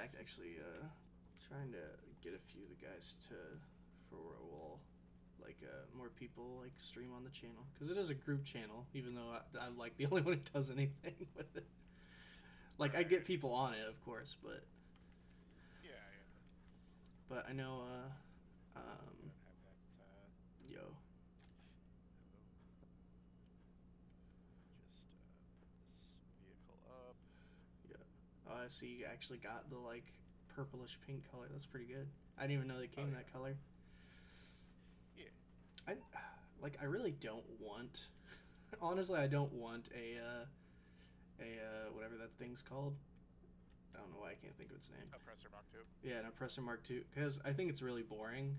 fact, actually, trying to get a few of the guys to for we'll like more people like stream on the channel because it is a group channel. Even though I'm like the only one who does anything with it. Like I get people on it, of course, Yeah, yeah. but I know Go and have that. yo Hello. Just put this vehicle up. yeah. Oh, I see you actually got the like purplish pink color. That's pretty good. I didn't even know they Oh came that yeah. color. Yeah. I like. I really don't want. Honestly, I don't want a whatever that thing's called. I don't know why I can't think of its name. Oppressor Mach 2. Yeah, an Oppressor Mark II because I think it's really boring.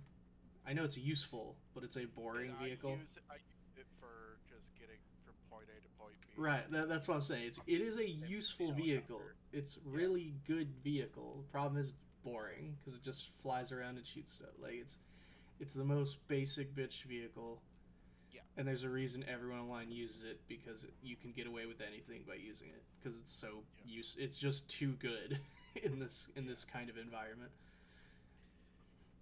I know it's useful, but it's a And boring I vehicle. use it for just getting from point A to point B. Right, that's what I'm saying. It is a And useful vehicle. helicopter. It's Yeah. really good vehicle. The problem is boring because it just flies around and shoots stuff. Like it's the most basic bitch vehicle, Yeah. and there's a reason everyone online uses it because you can get away with anything by using it because it's so Yeah. use. It's just too good in Yeah. this kind of environment.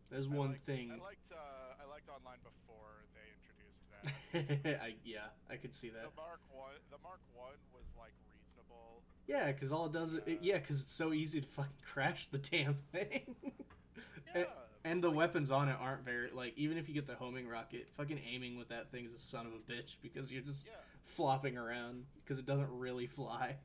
There's I one liked I thing. liked uh, I liked online before they introduced that. I could see that. The Mark One was like reasonable. Yeah, because all it does, Uh, yeah, because it's so easy to fucking crash the damn thing. and, yeah, and but the like weapons on it aren't very like even if you get the homing rocket, fucking aiming with that thing is a son of a bitch because you're just yeah, flopping around because it doesn't really fly.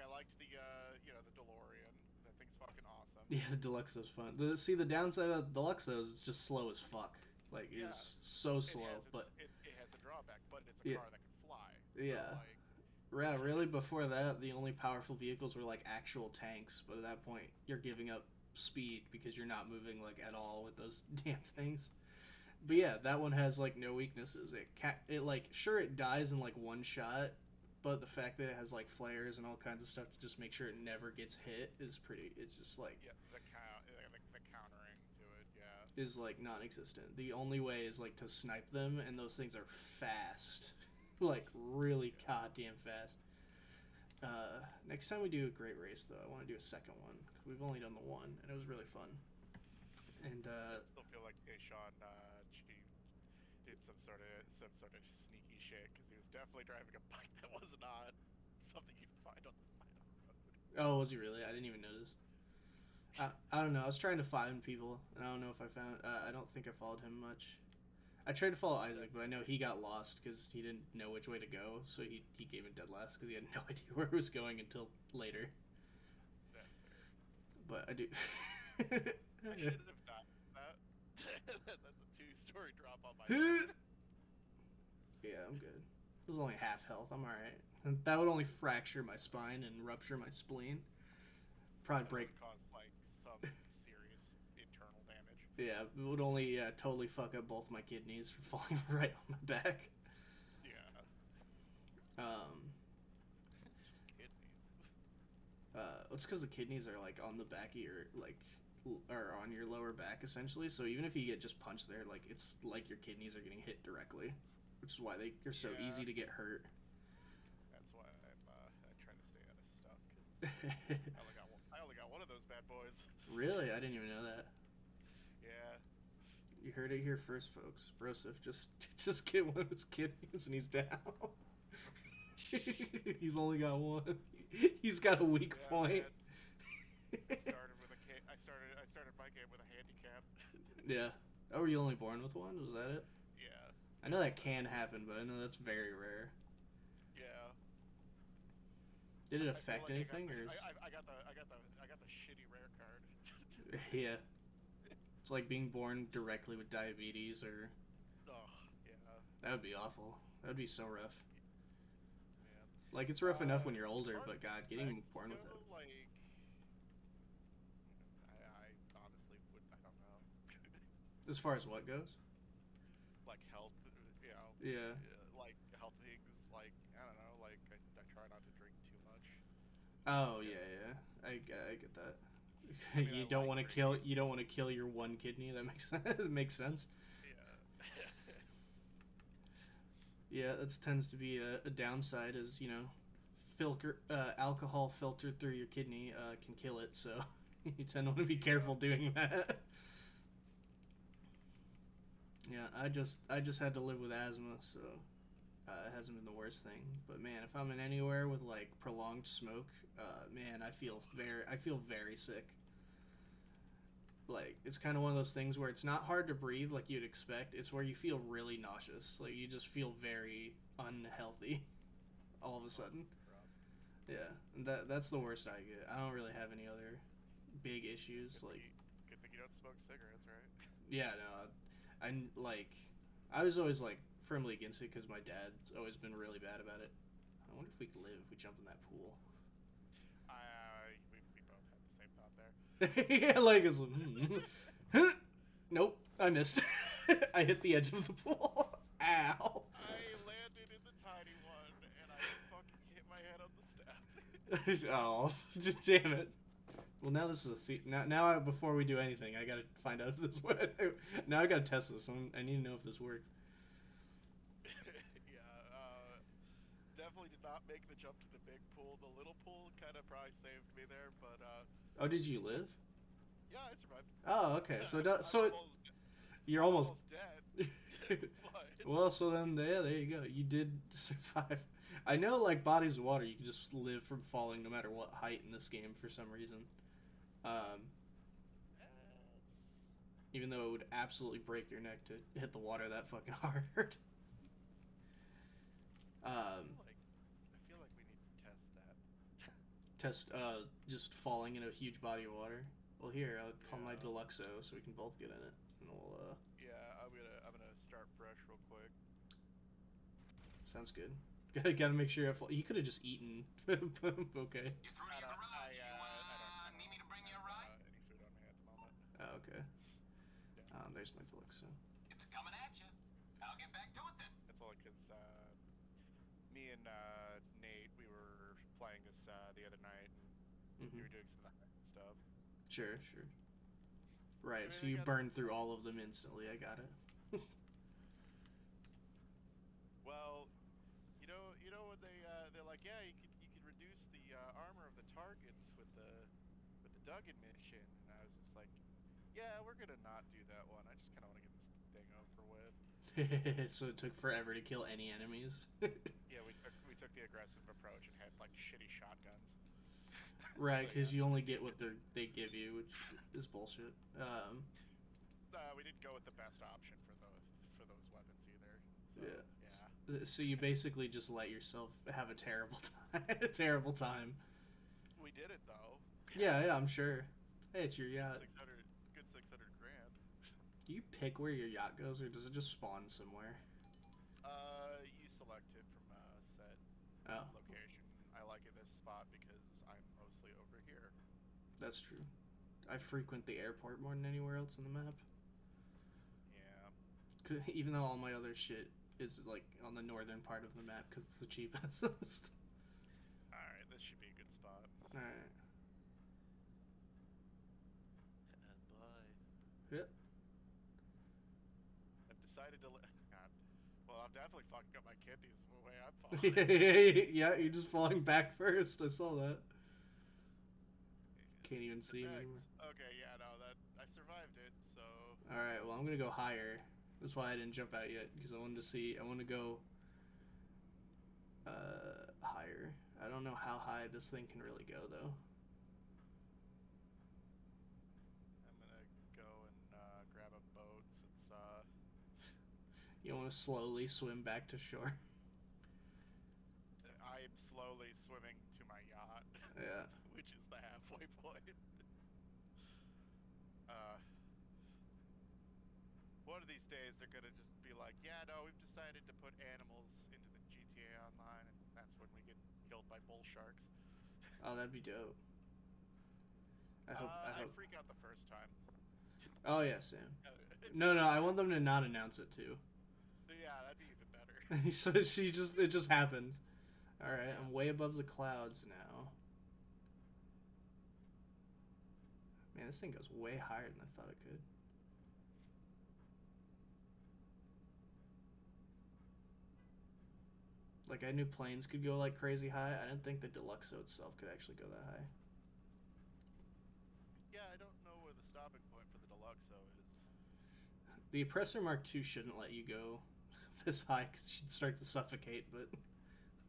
I liked the DeLorean. That thing's fucking awesome. Yeah, the Deluxo's fun. The downside of the Deluxo is it's just slow as fuck. Like Yeah, it's so slow, but it has a drawback, but it's a yeah, car that can fly. So yeah. like, Yeah, really. Before that, the only powerful vehicles were like actual tanks. But at that point, you're giving up speed because you're not moving like at all with those damn things. But yeah, yeah, that one has like no weaknesses. It like sure it dies in like one shot, but the fact that it has like flares and all kinds of stuff to just make sure it never gets hit is pretty. It's just like yeah, the countering to it. Yeah, is like non-existent. The only way is like to snipe them, and those things are fast, like really yeah. goddamn fast. Next time we do a great race, though, I want to do a second one. We've only done the one, and it was really fun. And I still feel like Deshaun did some sort of sneaky shit because he was definitely driving a bike that was not something you'd find on the side of the road. oh, was he really? I didn't even notice. I don't know. I was trying to find people, and I don't know if I found. I don't think I followed him much. I tried to follow Isaac, That's but I know he got lost because he didn't know which way to go, so he gave it dead last because he had no idea where he was going until later. that's fair. But I do. I should have done that. That's a two-story drop on my bike. Yeah, I'm good. It was only half health. I'm alright. That would only fracture my spine and rupture my spleen. Probably That would break. have caused like some serious internal damage. Yeah, it would only totally fuck up both my kidneys for falling right on my back. Yeah. Um, Kidneys. it's because the kidneys are like on the back of your like, or on your lower back essentially. So even if you get just punched there, like it's like your kidneys are getting hit directly, which is why they're so Yeah. easy to get hurt. That's why I'm trying to stay out of stuff because I only got one of those bad boys. Really, I didn't even know that. Yeah. You heard it here first, folks. Broseph just get one of his kidneys and he's down. He's only got one. He's got a weak Yeah, point. man. I started my game with a handicap. Yeah. Oh, were you only born with one? Was that it? Yeah. I know Yeah. that can happen, but I know that's very rare. Yeah. Did it I feel affect like anything, or is... I got the shitty rare card. yeah? It's like being born directly with diabetes, or Oh, yeah. that would be awful. That would be so rough. Man. Like it's rough enough when you're As older, far but God, as getting effects born with it. go, I honestly would, I don't know. As far as what goes? Like health, Yeah. like health things, like, I don't know, like, I try not to drink too much. Oh Yeah. yeah. I get that. I mean, I You don't like want to kill. drinking. You don't want to kill your one kidney. That makes that makes sense. Yeah. Yeah, that tends to be a downside. Is alcohol filtered through your kidney can kill it, so you tend to want to be careful doing that. Yeah, I just had to live with asthma, so it hasn't been the worst thing. But man, if I'm in anywhere with like prolonged smoke, man, I feel very sick. Like it's kind of one of those things where it's not hard to breathe like you'd expect. It's where you feel really nauseous. Like you just feel very unhealthy all of a sudden. Yeah, and that's the worst I get. I don't really have any other big issues. Good thing you don't smoke cigarettes, right? Yeah, no, I was always like firmly against it because my dad's always been really bad about it. I wonder if we could live if we jump in that pool. We both had the same thought there. Yeah, like it's nope, I missed. I hit the edge of the pool. Ow. I landed in the tiny one and I fucking hit my head on the step. Oh, damn it. Well, now this is a now before we do anything, I gotta find out if this works. Now I gotta test this. I need to know if this worked. Yeah, definitely did not make the jump to the big pool. The little pool kind of probably saved me there, but Oh, did you live? yeah, I survived. Oh, okay. You're I'm almost dead. But well. So then, yeah, there you go. You did survive. I know, like bodies of water, you can just live from falling no matter what height in this game for some reason. Even though it would absolutely break your neck to hit the water that fucking hard. I feel like we need to test that. Test just falling in a huge body of water. Well, here I'll call my Deluxo so we can both get in it, and we'll. Yeah, I'm gonna start fresh real quick. Sounds good. Gotta make sure you could have just eaten. Okay. You threw me a garage. You need me to bring you a ride? Any food on me at the moment. Oh, okay. Yeah. There's my Deluxo. It's coming at you. I'll get back to it then. It's only because me and Nate, we were playing this the other night, and we were doing some of the stuff. Sure. Right, I mean, so you burned through all of them instantly. I got it. Well, you know when they're like, yeah, you could reduce the armor of the targets with the Duggan mission, and I was just like, yeah, we're gonna not do that one. I just kind of want to get this thing over with. So it took forever to kill any enemies. Yeah, we took the aggressive approach and had like shitty shotguns. Right, So, because yeah. you only get what they give you, which is bullshit. We didn't go with the best option for those weapons either. So, Yeah. yeah. So you basically just let yourself have a terrible time. A terrible time. We did it though. Yeah, I'm sure. Hey, it's your yacht. 600 grand. Do you pick where your yacht goes, or does it just spawn somewhere? You select it from set Oh, location. I like it this spot because I'm mostly over here. that's true. I frequent the airport more than anywhere else on the map. Yeah. Even though all my other shit is like on the northern part of the map because it's the cheapest. Alright, this should be a good spot. Alright. Bye. Yep. I've decided to God. Well, I'm definitely fucking up my kidneys the way I'm falling. Yeah, you're just falling back first. I saw that. Can't even see him anymore. Okay, yeah, no, I survived it, so... Alright, well, I'm gonna go higher. That's why I didn't jump out yet, because I want to go higher. I don't know how high this thing can really go, though. I'm gonna go and grab a boat since, You want to slowly swim back to shore? I'm slowly swimming to my yacht. Yeah. Which is the halfway point. One of these days they're gonna just be like, yeah, no, we've decided to put animals into the GTA Online, and that's when we get killed by bull sharks. Oh, that'd be dope. I hope. I freak out the first time. Oh yeah, Sam. No, I want them to not announce it too. Yeah, that'd be even better. So it just happens. All right, I'm way above the clouds now. Man, this thing goes way higher than I thought it could. Like, I knew planes could go like crazy high. I didn't think the Deluxo itself could actually go that high. Yeah, I don't know where the stopping point for the Deluxo is. The Oppressor Mark II shouldn't let you go this high because you'd start to suffocate, but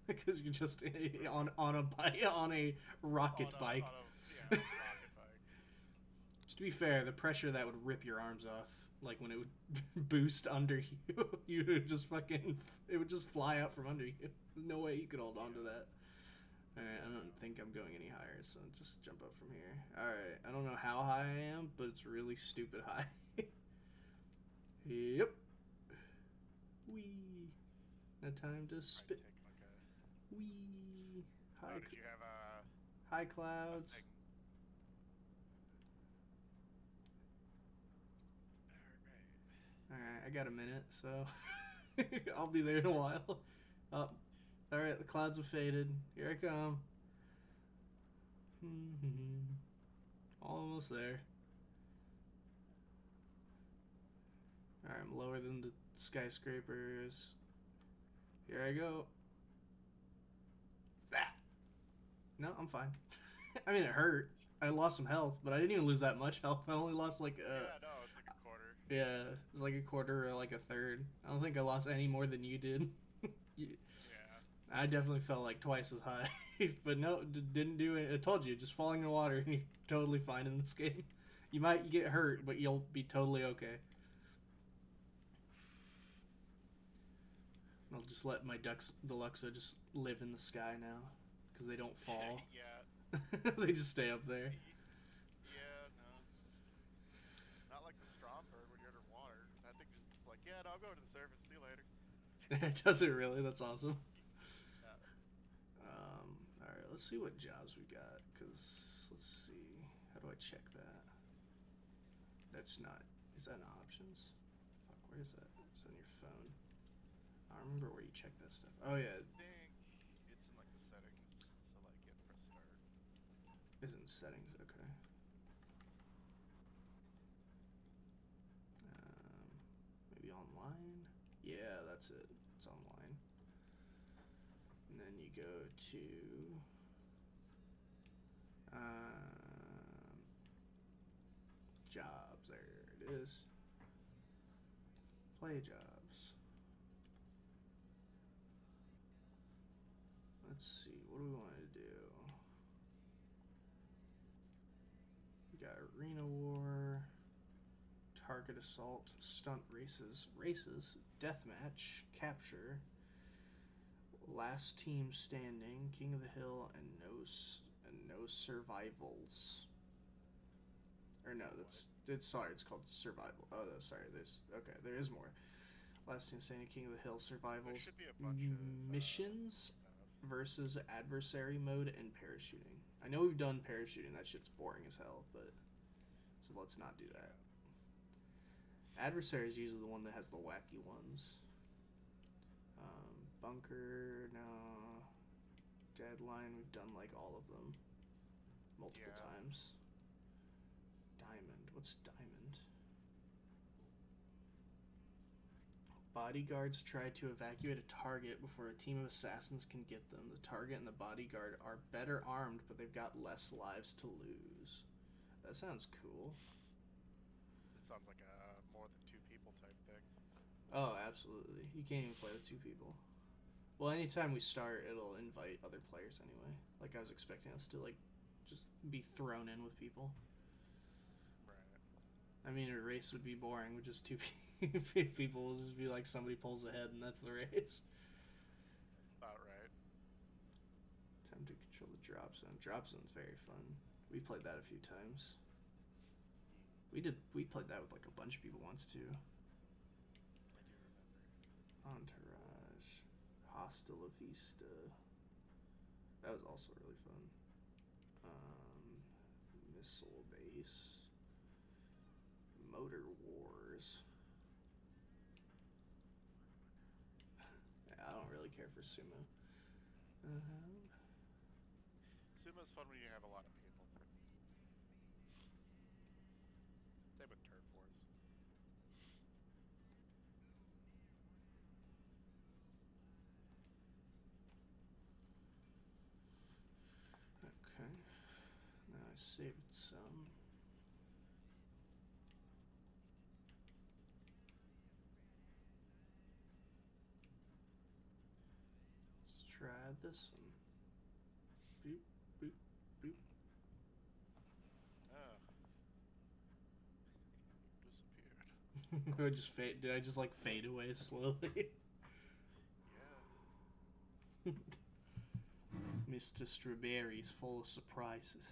because you're just on a bike, on a rocket bike. Yeah, rocket bike. To be fair, the pressure that would rip your arms off, like when it would boost under you, you would just it would just fly out from under you. There's no way you could hold on to that. Alright, I don't think I'm going any higher, so just jump up from here. Alright, I don't know how high I am, but it's really stupid high. Yep. Wee. Now time to spit. Wee. Oh, did you have high clouds. Alright, I got a minute, so I'll be there in a while. Oh, alright, the clouds have faded. Here I come. Almost there. Alright, I'm lower than the skyscrapers. Here I go. Ah! No, I'm fine. I mean, it hurt. I lost some health, but I didn't even lose that much health. I only lost like yeah, no, it's like a quarter. Yeah, it's like a quarter or like a third. I don't think I lost any more than you did. Yeah. I definitely felt like twice as high. But no, didn't do it. I told you, just falling in the water and you're totally fine in this game. You might get hurt, but you'll be totally okay. I'll just let my Deluxo just live in the sky now, because they don't fall. Yeah. They just stay up there. Yeah, no. Not like the Stromberg when you're underwater. That thing just like, yeah, no, I'll go to the surface. See you later. Does it really? That's awesome. Yeah. Alright, let's see what jobs we got, because, let's see, how do I check that? That's not, is that in options? Fuck, where is that? It's on your phone. I don't remember where you check that stuff. Oh yeah, I think it's in like the settings. So like, yeah, press start. it's in settings, okay. Maybe online? Yeah, that's it. It's online. And then you go to jobs. There it is. Play jobs. Let's see. What do we want to do? We got arena war, target assault, stunt races, deathmatch, capture, last team standing, king of the hill, and no survivals. Or no, it's called survival. Oh, sorry, there is more. Last team standing, king of the hill, survivals, There should be a bunch of missions stuff. versus adversary mode, and parachuting. I know we've done parachuting. That shit's boring as hell, but so let's not do that. Adversary is usually the one that has the wacky ones. Bunker, no. Deadline, we've done like all of them multiple times. Diamond, what's diamond? Bodyguards try to evacuate a target before a team of assassins can get them. The target and the bodyguard are better armed, but they've got less lives to lose. That sounds cool. It sounds like a more than two people type thing. Oh, absolutely. You can't even play with two people. Well, anytime we start, it'll invite other players anyway. Like, I was expecting us to, like, just be thrown in with people. Right. I mean, a race would be boring with just two people. Will just be like somebody pulls ahead and that's the race. About right. Time to control the drop zone. Drop zone's very fun. We played that a few times. We played that with like a bunch of people once too. I do remember. Entourage, Hasta La Vista. That was also really fun. Missile Base, Motor Wars. Yeah, I don't really care for sumo. Sumo's fun when you have a lot of people. Same with Turf Wars. I saved some. Let's try this one. Boop, boop, boop. Oh. Disappeared. I just fade. Did I just like fade away slowly? Yeah. Mr. Strawberry's full of surprises.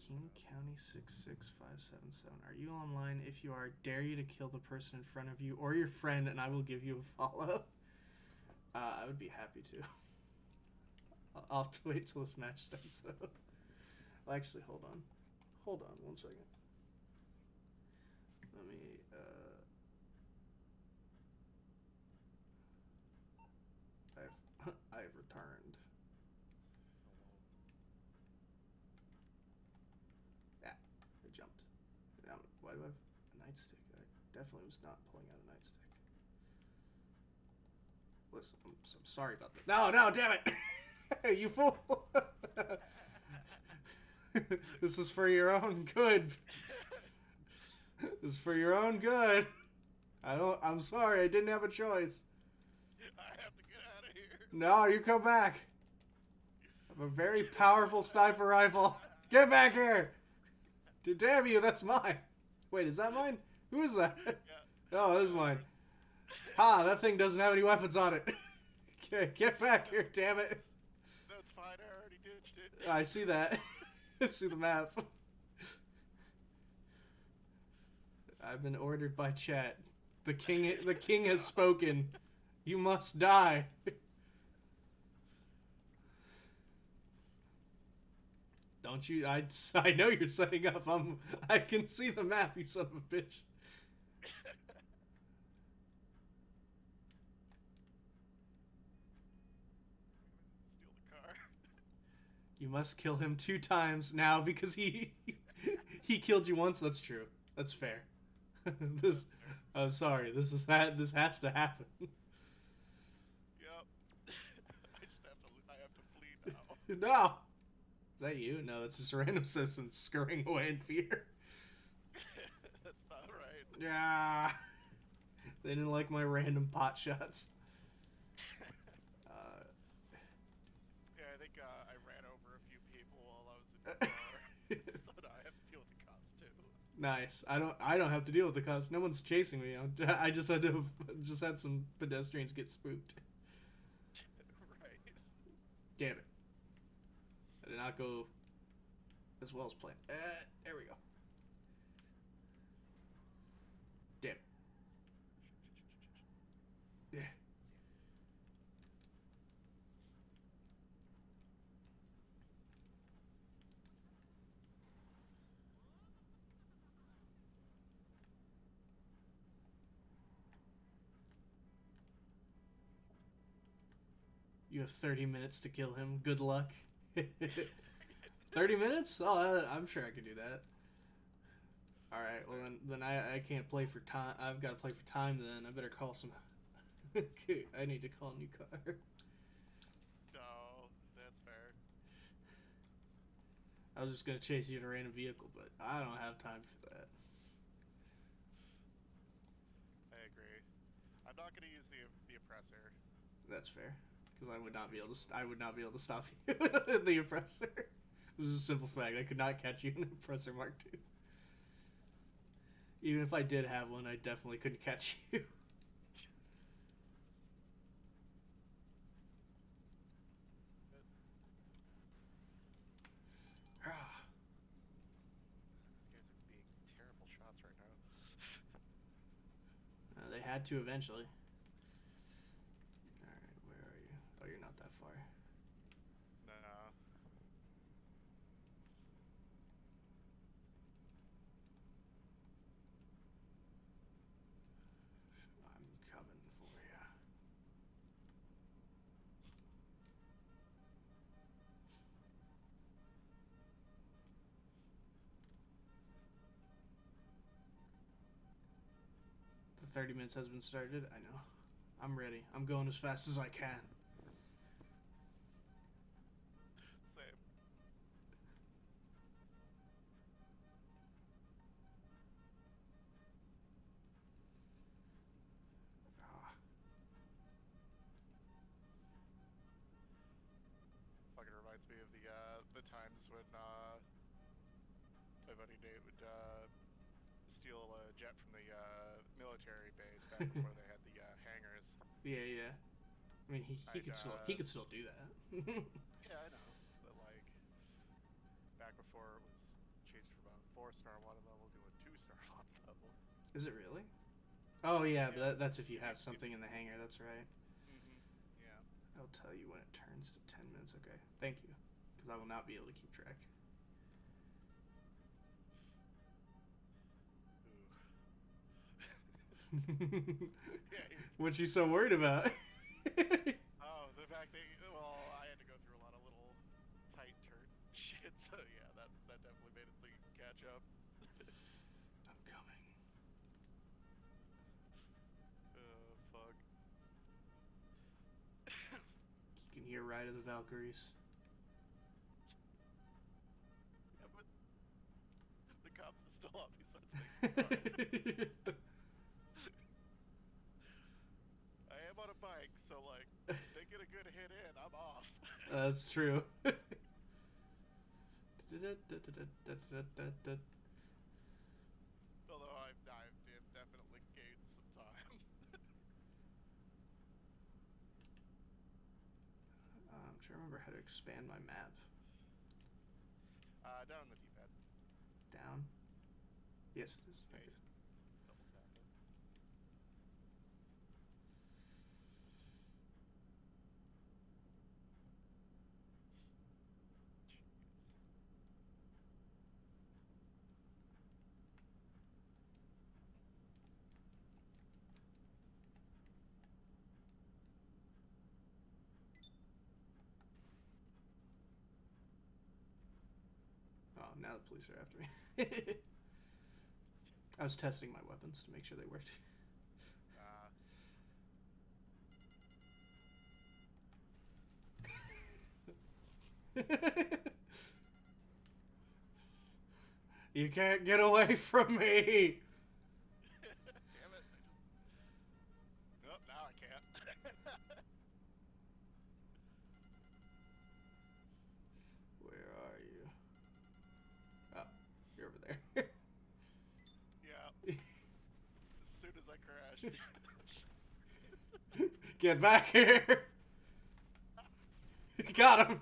King County 66577. Are you online? If you are, dare you to kill the person in front of you or your friend, and I will give you a follow. I would be happy to. I'll have to wait till this match starts, though. Well, actually, hold on. Hold on 1 second. Let me, I've returned. Ah, I jumped. Now, why do I have a nightstick? I definitely was not pulling out a nightstick. Listen, I'm sorry about that. No, damn it! You fool! This is for your own good. This is for your own good. I'm sorry, I didn't have a choice. I have to get out of here. No, you come back. I have a very powerful sniper rifle. Get back here! Damn you, that's mine. Wait, is that mine? Who is that? Yeah. Oh, it is mine. Ha, that thing doesn't have any weapons on it. Get back here, damn it. That's fine, I already ditched it. I see that. I see the map. I've been ordered by chat. The king has spoken. You must die. Don't you? I know you're setting up. I can see the map, you son of a bitch. Steal the car. You must kill him 2 times now because he killed you once. That's true. That's fair. I'm sorry. This has to happen. Yep. I have to flee now. No. Is that you? No, that's just a random citizen scurrying away in fear. That's about right. Yeah. They didn't like my random pot shots. Yeah, I think I ran over a few people while I was in the car. So now I have to deal with the cops too. Nice. I don't have to deal with the cops. No one's chasing me. I just had some pedestrians get spooked. Right. Damn it. I did not go as well as planned. There we go. Damn it. Yeah. You have 30 minutes to kill him. Good luck. 30 minutes? Oh, I'm sure I could do that. Alright, well then I can't play for time. I've got to play for time then. I better call some... I need to call a new car. No, that's fair. I was just going to chase you in a random vehicle, but I don't have time for that. I agree. I'm not going to use the oppressor. That's fair. Because I would not be able to stop you in the oppressor. This is a simple fact. I could not catch you in the oppressor Mark II. Even if I did have one, I definitely couldn't catch you. These guys are being terrible shots right now. They had to eventually. Alright, where are you? Oh, you're not that far. No. I'm coming for you. 30 minutes has been started. I know. I'm ready. I'm going as fast as I can. Same. Ah, Fucking reminds me of the times when my buddy Nate would steal a jet from the military base back before they had the hangars. yeah, yeah. I mean, he could still do that. Yeah, I know, but like back before it was changed from a 4-star wanted level to a 2-star wanted level. Is it really? Oh yeah, Yeah. that's if you have something in the hangar. That's right. Yeah. I'll tell you when it turns to 10 minutes. Okay, thank you, because I will not be able to keep track. What you so worried about? Oh, the fact that I had to go through a lot of little tight turns and shit. So yeah, that definitely made it so you can catch up. I'm coming. Fuck. You can hear Ride of the Valkyries. Yeah, but the cops are still on me, so it's like. I am on a bike, so like, they get a good hit in, I'm off. That's true. Although I've definitely gained some time. I'm trying to remember how to expand my map. Down on the D-pad. Down? Yes, it is. Yeah, Okay. you just double tap it. Jeez. Oh, now the police are after me. I was testing my weapons to make sure they worked. You can't get away from me! Damn it, Nope, now I can't. Where are you? Oh, you're over there. Yeah. As soon as I crashed. Get back here! Got him!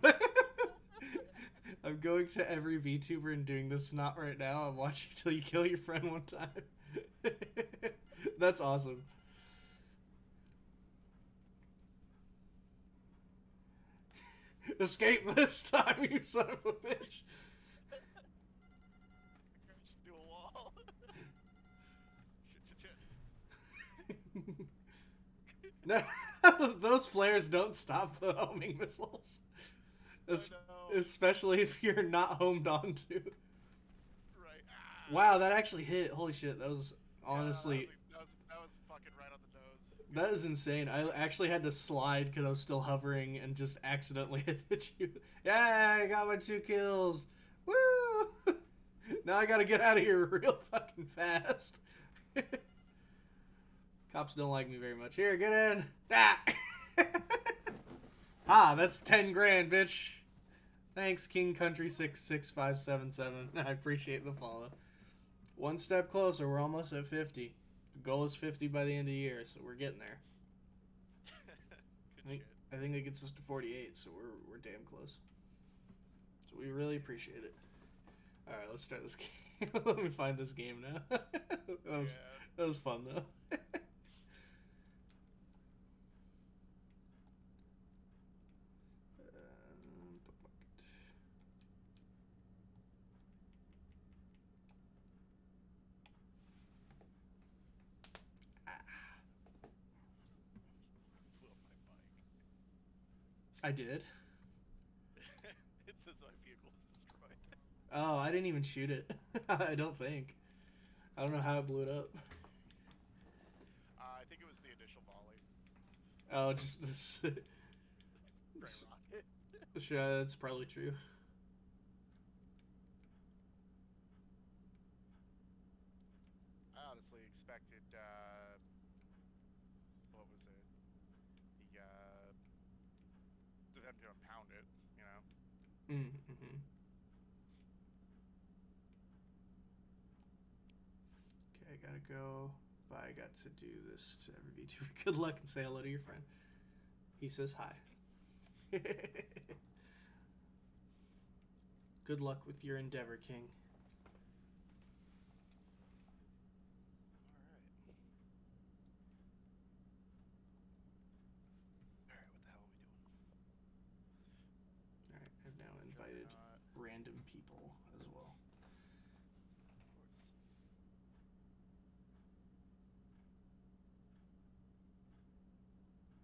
I'm going to every VTuber and doing this snot right now. I'm watching till you kill your friend one time. That's awesome. Escape this time, you son of a bitch! Crashed into a wall. Shit. No, those flares don't stop the homing missiles. Especially if you're not homed onto. Right. Wow, that actually hit. Holy shit, that was honestly... Yeah, that was fucking right on the nose. That is insane. I actually had to slide because I was still hovering and just accidentally hit you. Yeah, I got my 2 kills. Woo! Now I gotta get out of here real fucking fast. Cops don't like me very much. Here, get in. Ah! Ah, that's 10 grand, bitch. Thanks, King Country 66577. I appreciate the follow. One step closer. We're almost at 50. The goal is 50 by the end of the year, so we're getting there. Good shit. I think it gets us to 48, so we're damn close. So we really appreciate it. All right, let's start this game. Let me find this game now. That was fun though. Blew up my bike. I did. It says my vehicle is destroyed. Oh, I didn't even shoot it. I don't think. I don't know how I blew it up. Oh, just this. Ray Rocket. Sure, that's probably true. I honestly expected, what was it? Them to impound it, you know? Mm-hmm. Okay, I gotta go. Bye. I got to do this to every VTuber. Good luck and say hello to your friend. He says hi. Good luck with your endeavor, King. Alright, what the hell are we doing? Alright, I've now invited Juggernaut. random people as well. Of course.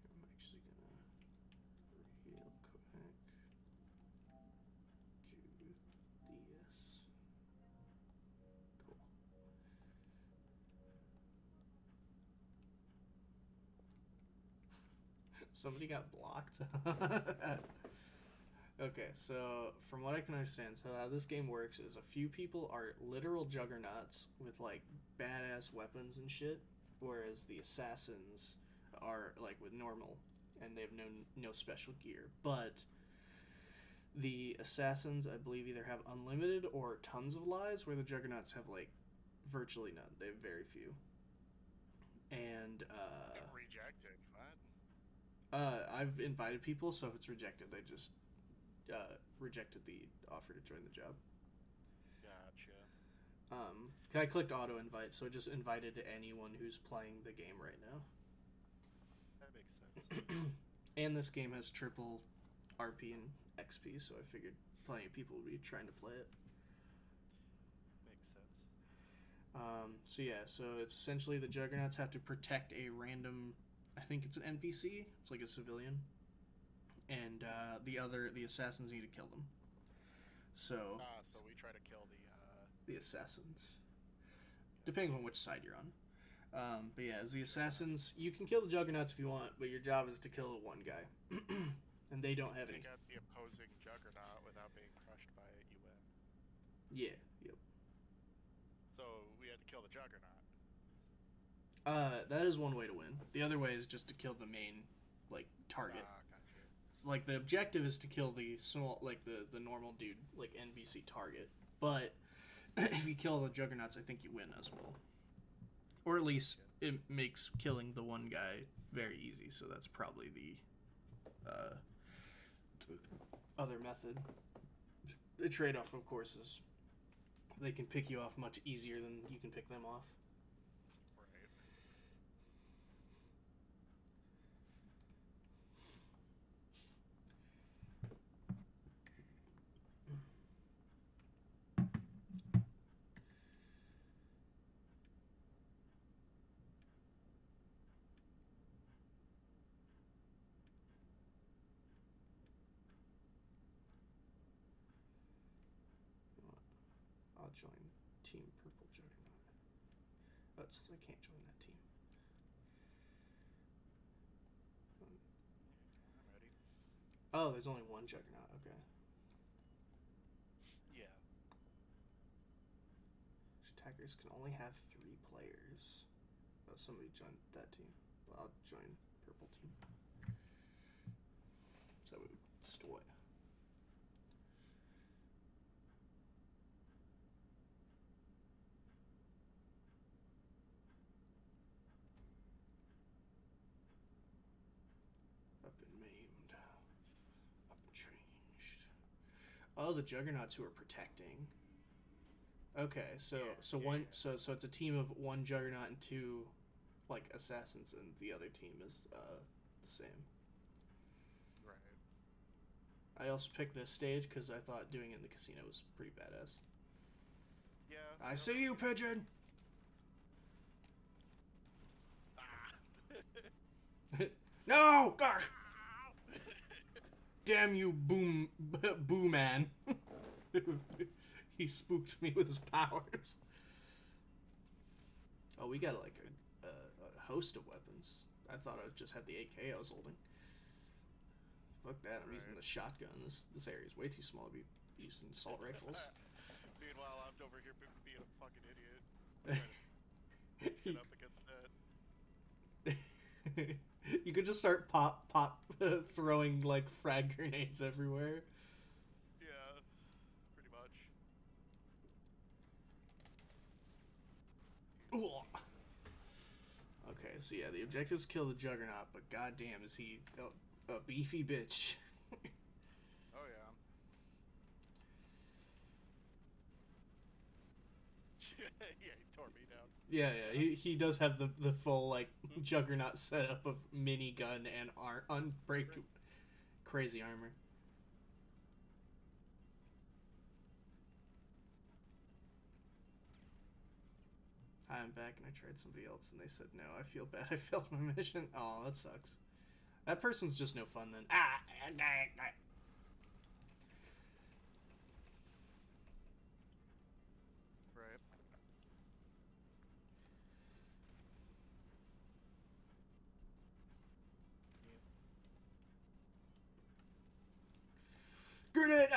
I'm actually gonna real quick do this. Cool. Somebody got blocked. Okay, so from what I can understand, so how this game works is a few people are literal juggernauts with like badass weapons and shit, whereas the assassins are like with normal and they have no special gear. But the assassins, I believe, either have unlimited or tons of lives, where the juggernauts have like virtually none. They have very few. And Rejected. What? I've invited people, so if it's rejected, they just rejected the offer to join the job. Gotcha. I clicked auto invite, so it just invited anyone who's playing the game right now. That makes sense. And this game has triple RP and XP, so I figured plenty of people would be trying to play it. Makes sense. So yeah, so it's essentially the Juggernauts have to protect a random, I think it's an NPC, it's like a civilian, and the assassins need to kill them. So So we try to kill the assassins, depending on which side you're on. But yeah, as the assassins, you can kill the Juggernauts if you want, but your job is to kill one guy, and they don't have any. Take out the opposing Juggernaut without being crushed by it. You win. Yeah, yep. So we had to kill the Juggernaut. That is one way to win. The other way is just to kill the main, like, target. Gotcha. Like, the objective is to kill the small, like, the normal dude, like, NPC target. But if you kill the Juggernauts, I think you win as well. Or at least it makes killing the one guy very easy, so that's probably the other method. The trade-off, of course, is they can pick you off much easier than you can pick them off. Right. I'll join Team Purple Juggernaut. Oh, it says I can't join that team. I'm ready. Oh, there's only one Juggernaut. Okay. Yeah. Attackers can only have 3 players. Oh, somebody joined that team. Well, I'll join Purple team. So we would destroy. I've been maimed. I've been changed. Oh, the Juggernauts who are protecting. Okay, so it's a team of 1 Juggernaut and 2 like assassins, and the other team is the same. Right. I also picked this stage because I thought doing it in the casino was pretty badass. Yeah. I see you, pigeon. Ah. No! Arr! Damn you, Boo Man. He spooked me with his powers. Oh, we got like a host of weapons. I thought I just had the AK I was holding. Fuck that, I'm using the shotgun. This area is way too small to be using assault rifles. Meanwhile, I'm over here being a fucking idiot. Trying to get up against that. You could just start pop throwing like frag grenades everywhere. Yeah, pretty much. Ooh. Okay, so yeah, the objective is kill the Juggernaut, but goddamn, is he a beefy bitch? Oh yeah. Yeah, he tore me down. Yeah, he does have the full like Juggernaut setup of minigun and crazy armor. I'm back and I tried somebody else and they said no. I feel bad. I failed my mission. Oh, that sucks. That person's just no fun then. Right. Grenade!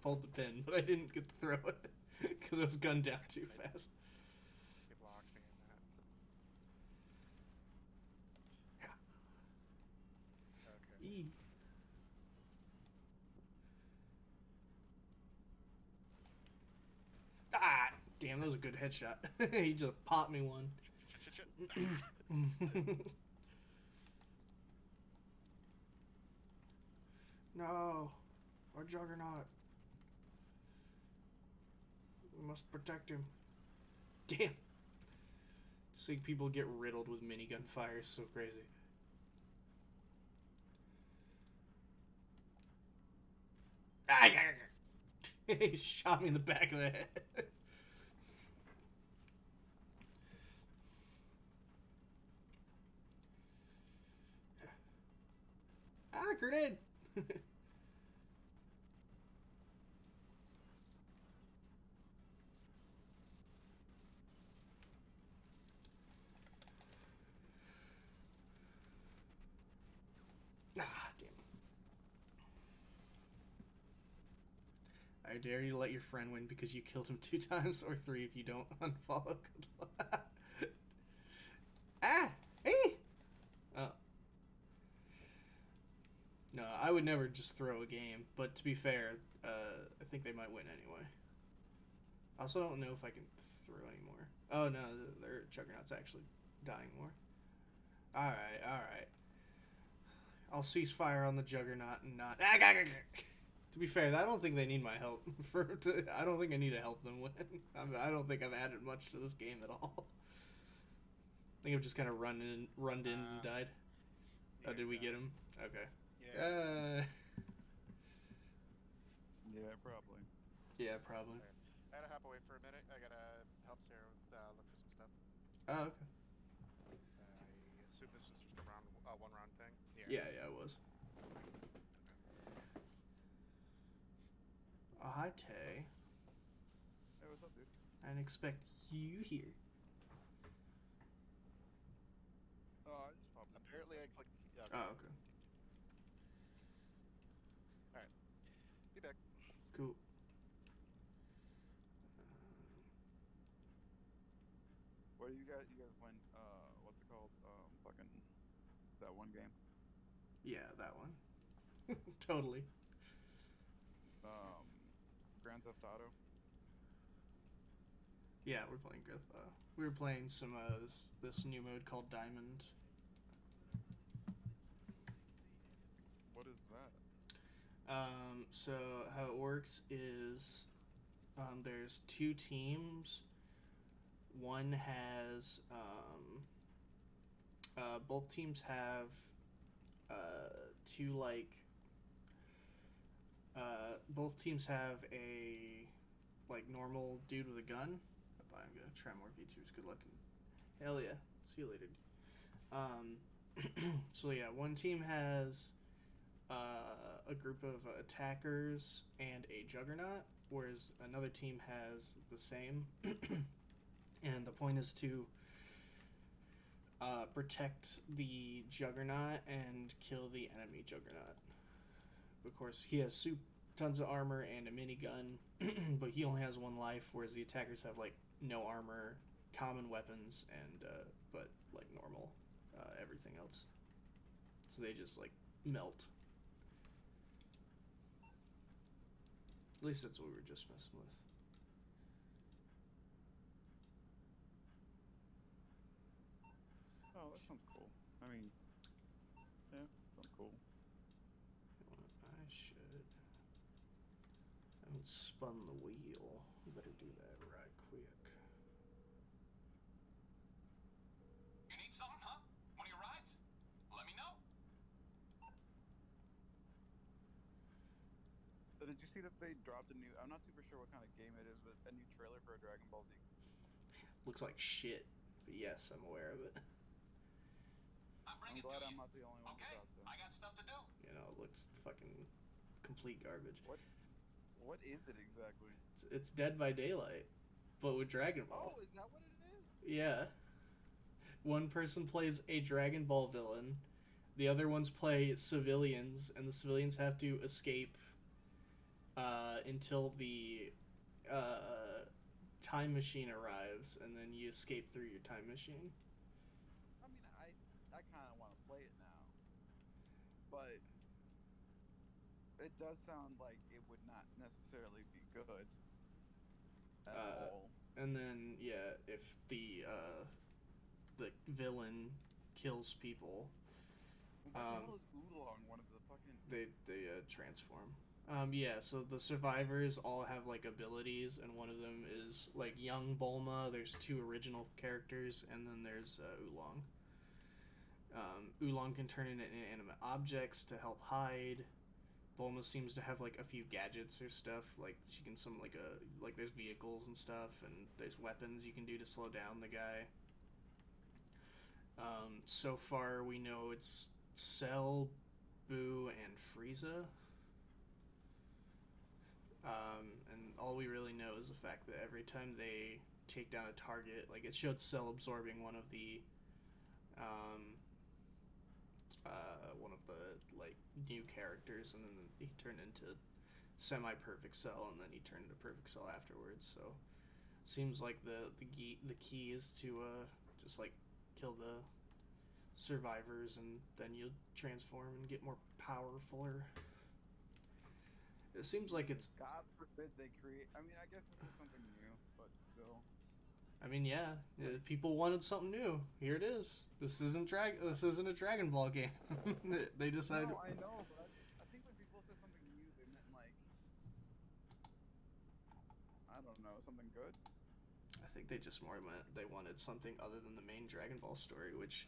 Pulled the pin, but I didn't get to throw it because it was gunned down too fast. It locked me in that. Okay. E. Ah! Damn, that was a good headshot. He just popped me one. No! Our Juggernaut. We must protect him. Damn! Seeing people get riddled with minigun fire is so crazy. He shot me in the back of the head. Grenade! Damn. I dare you to let your friend win because you killed him 2 times, or 3 if you don't unfollow. Good luck. Hey! Oh. No, I would never just throw a game, but to be fair, I think they might win anyway. I also don't know if I can throw anymore. Oh no, their Juggernaut's actually dying more. Alright. I'll cease fire on the Juggernaut and not... To be fair, I don't think they need my help. I don't think I need to help them win. I don't think I've added much to this game at all. I think I've just kind of run in and died. Yeah, Oh, did we get him? Okay. Yeah. Yeah, probably. Yeah, probably. I had to hop away for a minute. I gotta help Sarah look for some stuff. Oh, okay. I assume this was just a one round thing. Yeah, it was. Oh, hi, Tay. Hey, what's up, dude? I didn't expect you here. Oh, I just popped in. Apparently, I clicked. Oh, okay. Alright. Be back. Cool. What do you guys win? What's it called? Fucking that one game. Yeah, that one. Totally. Grand Theft Auto. Yeah, we're playing Grand Theft Auto. We were playing some this new mode called Diamond. What is that? So how it works is there's 2 teams. One has both teams have 2 like both teams have a like normal dude with a gun. I'm gonna try more V2s. Good luck. Hell yeah. See you later. So yeah, one team has a group of attackers and a juggernaut, whereas another team has the same. And the point is to protect the juggernaut and kill the enemy juggernaut. Of course, he has tons of armor and a minigun, but he only has one life, whereas the attackers have like no armor, common weapons, and but like normal everything else. So they just like melt. At least that's what we were just messing with. Oh, that sounds cool. I mean, yeah, sounds cool. I should. I haven't spun the wheel. Better do that right quick. You need something, huh? One of your rides? Let me know. So did you see that they dropped a new? I'm not super sure what kind of game it is, but a new trailer for a Dragon Ball Z. Looks like shit, but yes, I'm aware of it. I'm glad I'm not the only one who Okay, thought so. I got stuff to do. You know, it looks fucking complete garbage. What is it exactly? It's Dead by Daylight, but with Dragon Ball. Oh, is that what it is? Yeah. One person plays a Dragon Ball villain, the other ones play civilians, and the civilians have to escape until the time machine arrives, and then you escape through your time machine. I mean, I kind of want to play it now, but it does sound like it would not necessarily be good at all. And then yeah, if the villain kills people, What the hell is Oolong? One of the fucking they transform. Yeah, so the survivors all have like abilities, and one of them is like young Bulma. There's two original characters, and then there's Oolong. Oolong can turn into inanimate objects to help hide. Bulma seems to have like a few gadgets or stuff. Like she can there's vehicles and stuff, and there's weapons you can do to slow down the guy. So far we know it's Cell, Boo, and Frieza. And all we really know is the fact that every time they take down a target, like it showed Cell absorbing one of the like new characters, and then he turned into semi-perfect Cell, and then he turned into perfect Cell afterwards. So seems like the key is to just like kill the survivors, and then you'll transform and get more powerfuler. It seems like it's. God forbid they create. I mean, I guess this is something new, but still. I mean, yeah, people wanted something new. Here it is. This isn't a Dragon Ball game. They decided. No, I know, but I think when people said something new, they meant like, I don't know, something good. I think they just they wanted something other than the main Dragon Ball story, which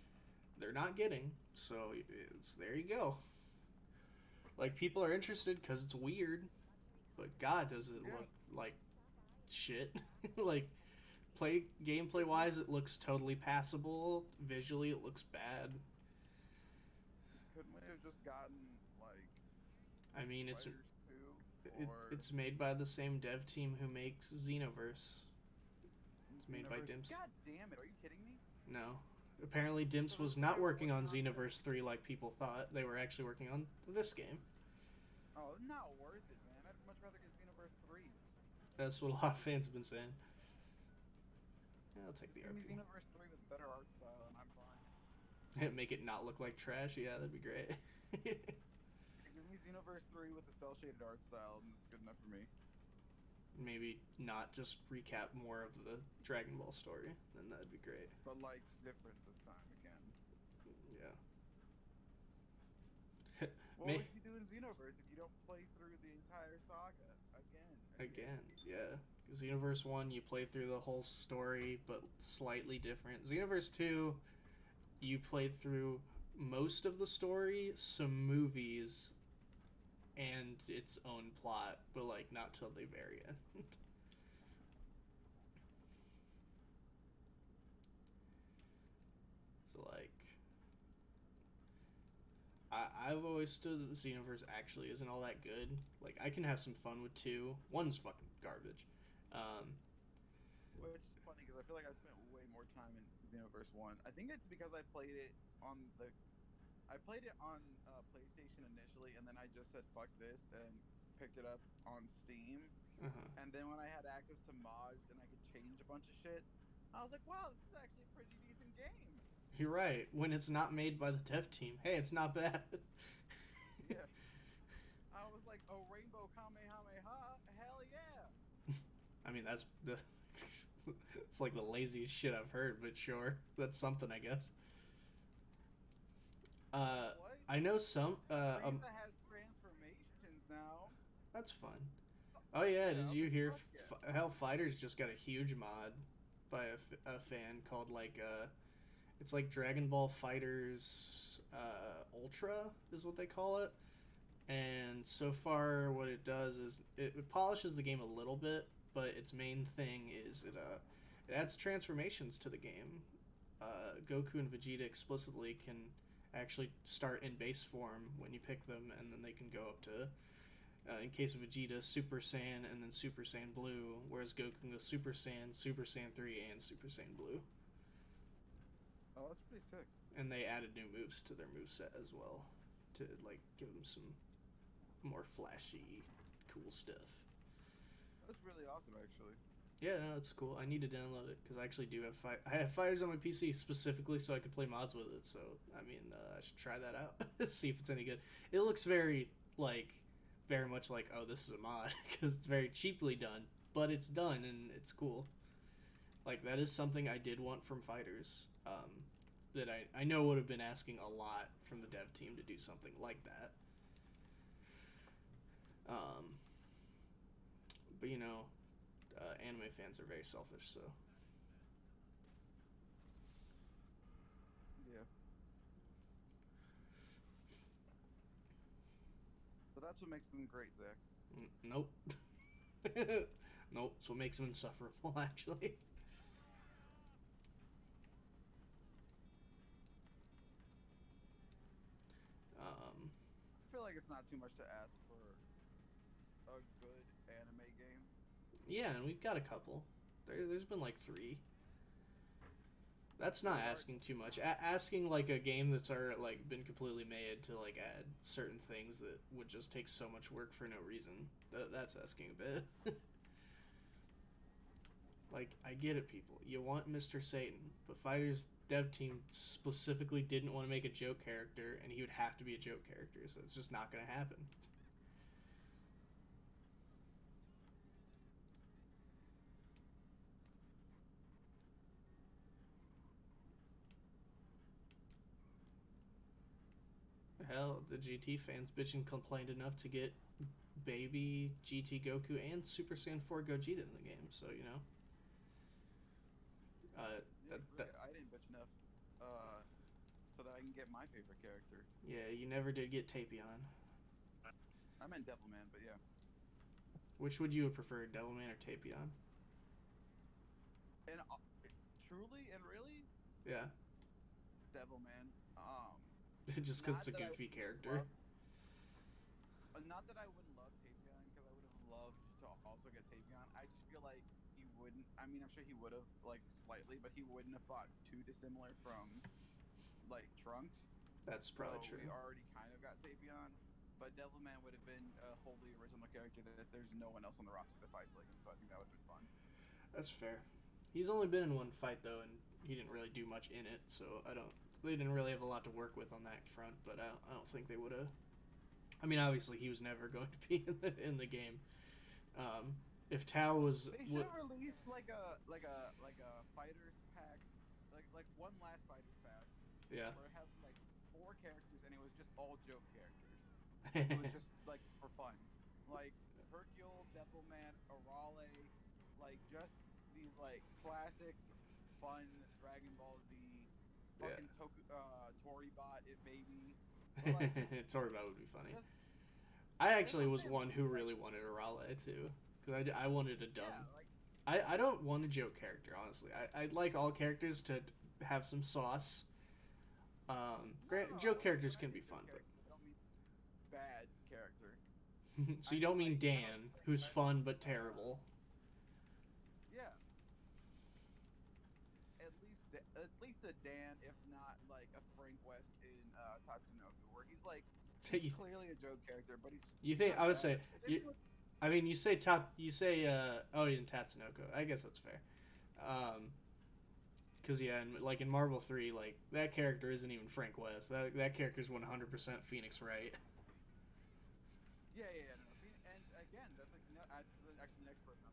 they're not getting. So there you go. Like, people are interested because it's weird, but God, does it look like shit. Like, gameplay wise, it looks totally passable. Visually, it looks bad. Couldn't we have just gotten like? I mean, it's made by the same dev team who makes Xenoverse. It's made by Dimps. God damn it! Are you kidding me? No. Apparently, Dimps was not working on Xenoverse 3 like people thought. They were actually working on this game. Oh, not worth it, man. I'd much rather get Xenoverse 3. That's what a lot of fans have been saying. Yeah, I'll take the Give me RP. Xenoverse 3 with better art style, and I'm fine. Make it not look like trash? Yeah, that'd be great. Give me Xenoverse 3 with the cel-shaded art style, and that's good enough for me. Maybe not just recap more of the Dragon Ball story, then that'd be great. But, like, different this time again. Yeah. What would you do in Xenoverse if you don't play through the entire saga Again, yeah. Xenoverse 1, you play through the whole story, but slightly different. Xenoverse 2, you played through most of the story, some movies, and its own plot, but like not till the very end. So like, I've always stood that the Xenoverse actually isn't all that good. Like, I can have some fun with 2. 1's fucking garbage. Which is funny because I feel like I spent way more time in Xenoverse 1. I think it's because I played it on PlayStation initially, and then I just said fuck this and picked it up on Steam. Uh-huh. And then when I had access to mods and I could change a bunch of shit, I was like, wow, this is actually a pretty decent game. You're right. When it's not made by the dev team, hey, it's not bad. Yeah. I was like, oh, Rainbow Kamehameha, hell yeah. I mean, that's the. It's like the laziest shit I've heard, but sure, that's something, I guess. What? I know some. Frieza has transformations now. That's fun. Oh yeah, did you hear? Fuck yeah. Hell, Fighters just got a huge mod by a fan called it's like Dragon Ball Fighters Ultra is what they call it. And so far, what it does is it polishes the game a little bit, but its main thing is it adds transformations to the game. Goku and Vegeta explicitly can actually start in base form when you pick them, and then they can go up to, in case of Vegeta, Super Saiyan and then Super Saiyan Blue, whereas Goku can go Super Saiyan 3, and Super Saiyan Blue. Oh, that's pretty sick. And they added new moves to their moveset as well to like give them some more flashy, cool stuff. That's really awesome, actually. Yeah, no, it's cool. I need to download it because I actually do have I have Fighters on my PC specifically so I could play mods with it. So I mean, I should try that out. See if it's any good. It looks very much like, oh, this is a mod because it's very cheaply done, but it's done and it's cool. Like, that is something I did want from Fighters. That I know would have been asking a lot from the dev team to do something like that. But you know, anime fans are very selfish, so. Yeah. But that's what makes them great, Zach. Nope. Nope, it's what makes them insufferable, actually. I feel like it's not too much to ask for a good anime game. Yeah, and we've got a couple. There's been like 3. That's not asking too much. Asking like a game that's already like been completely made to like add certain things that would just take so much work for no reason. That's asking a bit. Like, I get it, people. You want Mr. Satan, but Fighters dev team specifically didn't want to make a joke character, and he would have to be a joke character, so it's just not going to happen. Hell, the GT fans bitching complained enough to get baby GT Goku and Super Saiyan 4 Gogeta in the game, so you know. I didn't bitch enough so that I can get my favorite character. Yeah, you never did get Tapion. I meant Devilman, but yeah. Which would you have preferred, Devilman or Tapion? And truly and really, Yeah. Devilman. Just because it's a goofy character. Not that I wouldn't love Tapion, because I would have loved to also get Tapion. I just feel like he wouldn't. I mean, I'm sure he would have, like, slightly, but he wouldn't have fought too dissimilar from, like, Trunks. That's probably true. We already kind of got Tapion, but Devilman would have been a wholly original character that there's no one else on the roster that fights like him, so I think that would have been fun. That's fair. He's only been in one fight, though, and he didn't really do much in it, so they didn't really have a lot to work with on that front, but I don't think they would have. I mean, obviously, he was never going to be in the game. If Tao was, they should have released like a fighters pack, like one last fighters pack. Yeah. Where it had like 4 characters and it was just all joke characters. It was just like for fun, like Hercule, Devilman, Arale, like just these like classic, fun Dragon Ball Z. Fucking Toribot, it maybe. Like, Toribot would be funny. I actually was one who really wanted Arale too, because I wanted a dumb. Yeah, I don't want a joke character, honestly. I'd like all characters to have some sauce. Joke characters can be fun, but So you don't mean Dan, who's fun but terrible. Yeah. At least a Dan, if not like a Frank West in Tatsunoko, where he's like he's clearly a joke character, but he's. You think I would say you, I mean, you say oh, in Tatsunoko. I guess that's fair. Because yeah, in Marvel 3, like that character isn't even Frank West. That character is 100% Phoenix Wright. Yeah. No. And again, that's like actually an expert on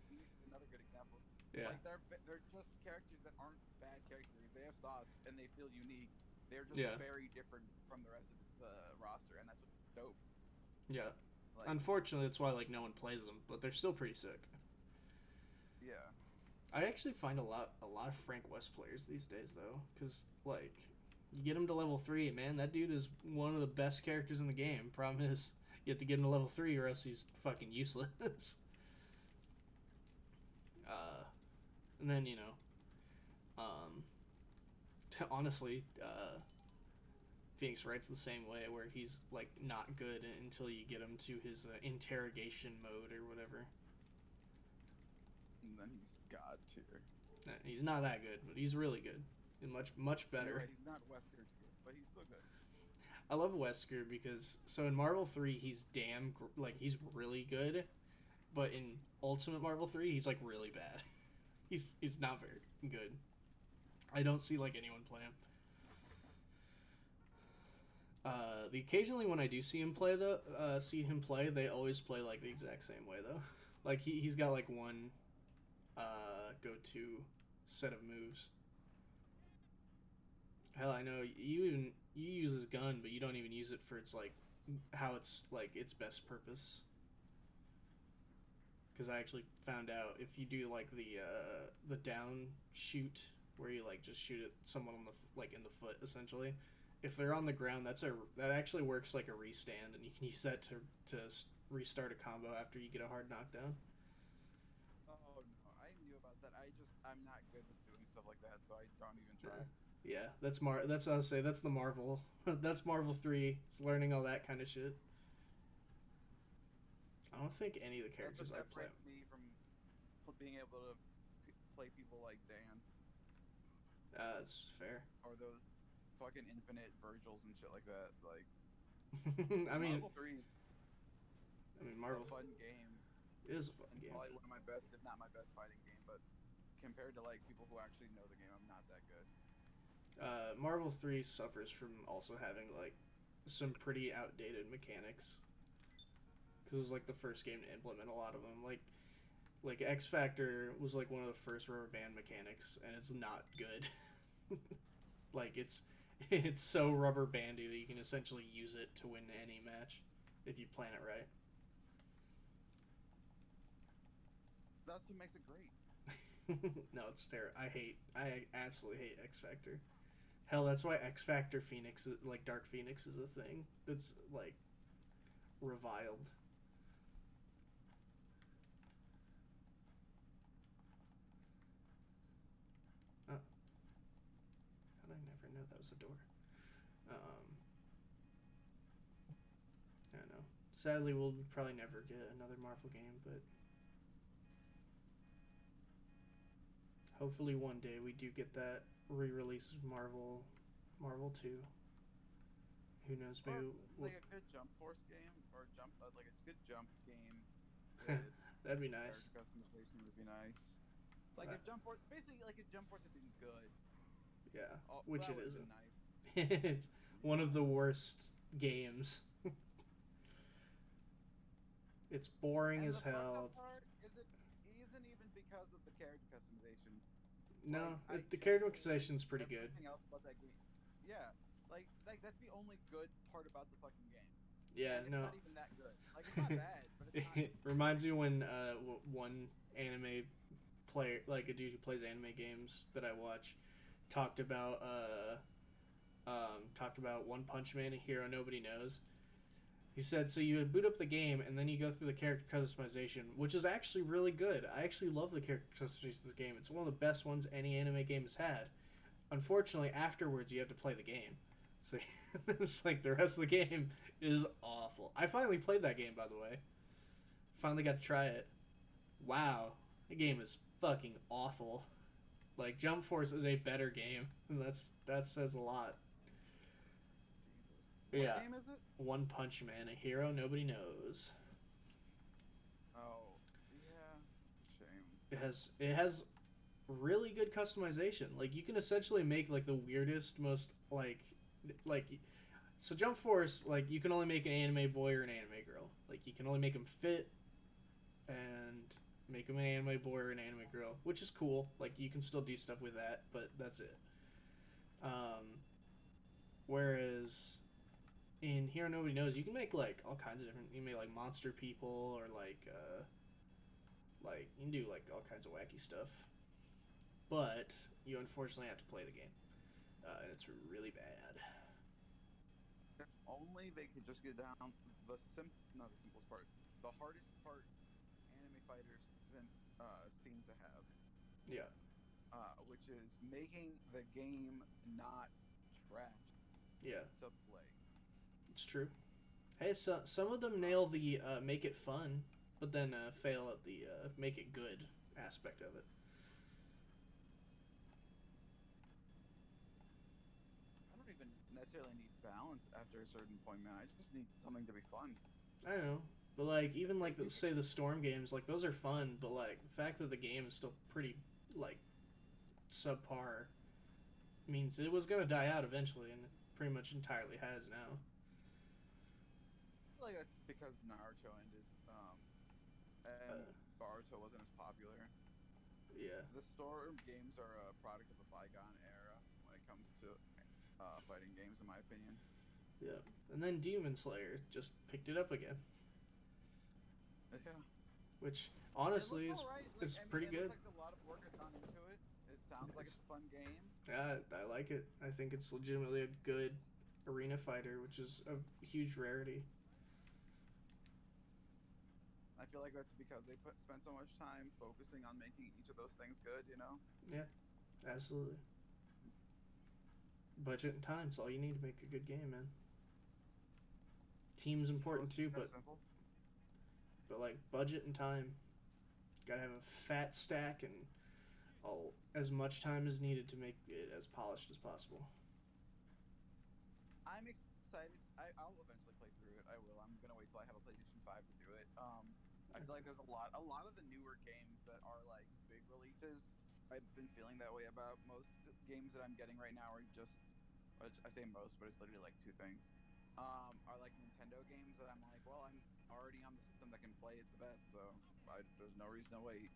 Phoenix is another good example. Yeah. Like they're just characters that aren't bad characters. They have sauce and they feel unique. They're just very different from the rest of the roster, and that's what's dope. Yeah. Like, unfortunately, that's why like no one plays them, but they're still pretty sick. Yeah. I actually find a lot of Frank West players these days though, because like you get him to level 3, man, that dude is one of the best characters in the game. Problem is you have to get him to level 3 or else he's fucking useless. And then honestly, Phoenix Wright's the same way, where he's like not good until you get him to his interrogation mode or whatever. And then he's god tier. He's not that good, but he's really good and much better. Right, he's not Wesker tier, but he's still good. I love Wesker because in Marvel 3 he's he's really good, but in Ultimate Marvel 3 he's like really bad. He's not very good. I don't see like anyone play him. Occasionally when I do see him play they always play like the exact same way though. Like he's got like one go-to set of moves. Hell, I know you use his gun, but you don't even use it for its its best purpose. Because I actually found out if you do like the down shoot, where you like just shoot at someone on the in the foot essentially, if they're on the ground, that actually works like a restand, and you can use that to restart a combo after you get a hard knockdown. Oh no, I knew about that. I'm not good with doing stuff like that, so I don't even try. Yeah, that's what I was say. That's the Marvel. That's Marvel 3. It's learning all that kind of shit. I don't think any of the characters I play. That separates me from being able to play people like Dan. That's fair. Or those fucking infinite Virgils and shit like that. Like, I mean, Marvel 3's Marvel a fun game. It is a fun game. Probably one of my best, if not my best, fighting game. But compared to like people who actually know the game, I'm not that good. Marvel 3 suffers from also having like some pretty outdated mechanics. Because it was like the first game to implement a lot of them. Like X Factor was like one of the first rubber band mechanics, and it's not good. Like it's so rubber bandy that you can essentially use it to win any match if you plan it right. That's what makes it great. No, it's terrible. I absolutely hate X Factor. Hell, that's why X Factor Phoenix, like Dark Phoenix, is a thing that's like reviled. Oh, how did I never know that was a door? I don't know. Sadly, we'll probably never get another Marvel game, but hopefully one day we do get that re-release of Marvel 2. Who knows? Maybe like a good Jump Force game, or like a good Jump game. With that'd be nice. Customization would be nice. Like if Jump Force, basically like if Jump Force had been good. Yeah, which it isn't. Nice. It's one of the worst games. It's boring as hell. Part isn't even because of the character customization. No, like, the character customization is pretty good. Everything else about that game, yeah, like that's the only good part about the fucking game. Yeah, it's no. not even that good. Like it's not bad, but it's not. It reminds me when one anime player, like a dude who plays anime games that I watch, talked about One Punch Man, a hero nobody knows. He said, so you boot up the game, and then you go through the character customization, which is actually really good. I actually love the character customization of this game. It's one of the best ones any anime game has had. Unfortunately, afterwards, you have to play the game, So it's like the rest of the game is awful. I finally played that game, by the way. Finally got to try it. Wow, the game is fucking awful. Like Jump Force is a better game, and that says a lot. Jesus. What Yeah. game is it? One Punch Man, a hero nobody knows. Oh, yeah. Shame. It has really good customization. Like you can essentially make like the weirdest, most like so Jump Force, like you can only make an anime boy or an anime girl. Like you can only make them fit and make them an anime boy or an anime girl, which is cool. Like you can still do stuff with that, but that's it. Whereas in Hero Nobody Knows, you can make like all kinds of different. You can make like monster people or like you can do like all kinds of wacky stuff. But you unfortunately have to play the game, and it's really bad. If only they could just get down not the simplest part, the hardest part anime fighters seem to have. Yeah. Which is making the game not trash Yeah, to play. it's true. Hey, so some of them nail the make it fun, but then fail at the make it good aspect of it. I don't even necessarily need balance after a certain point, man. I just need something to be fun. I don't know, but like even like say the Storm games, like those are fun, but like the fact that the game is still pretty like subpar means it was gonna die out eventually, and it pretty much entirely has now. I feel like that's because Naruto ended, and Boruto wasn't as popular. Yeah. The Storm games are a product of a bygone era when it comes to fighting games, in my opinion. Yeah. And then Demon Slayer just picked it up again, Yeah. which honestly It looks is alright. is I mean, pretty it good. looks like a lot of work has gone into it. It sounds like it's a fun game. Yeah, I like it. I think it's legitimately a good arena fighter, which is a huge rarity. I feel like that's because they spent so much time focusing on making each of those things good, you know? Yeah, absolutely. Budget and time's all you need to make a good game, man. Team's important too, but Simple. like budget and time. Gotta have a fat stack and as much time as needed to make it as polished as possible. I'm excited. I'll eventually play through it. I will. I'm gonna wait till I have a PlayStation 5 to do it. I feel like there's a lot of the newer games that are like big releases. I've been feeling that way about most games that I'm getting right now. Are just, I say most, but it's literally like two things. Are like Nintendo games that I'm like, well, I'm already on the system that can play it the best, so there's no reason to wait.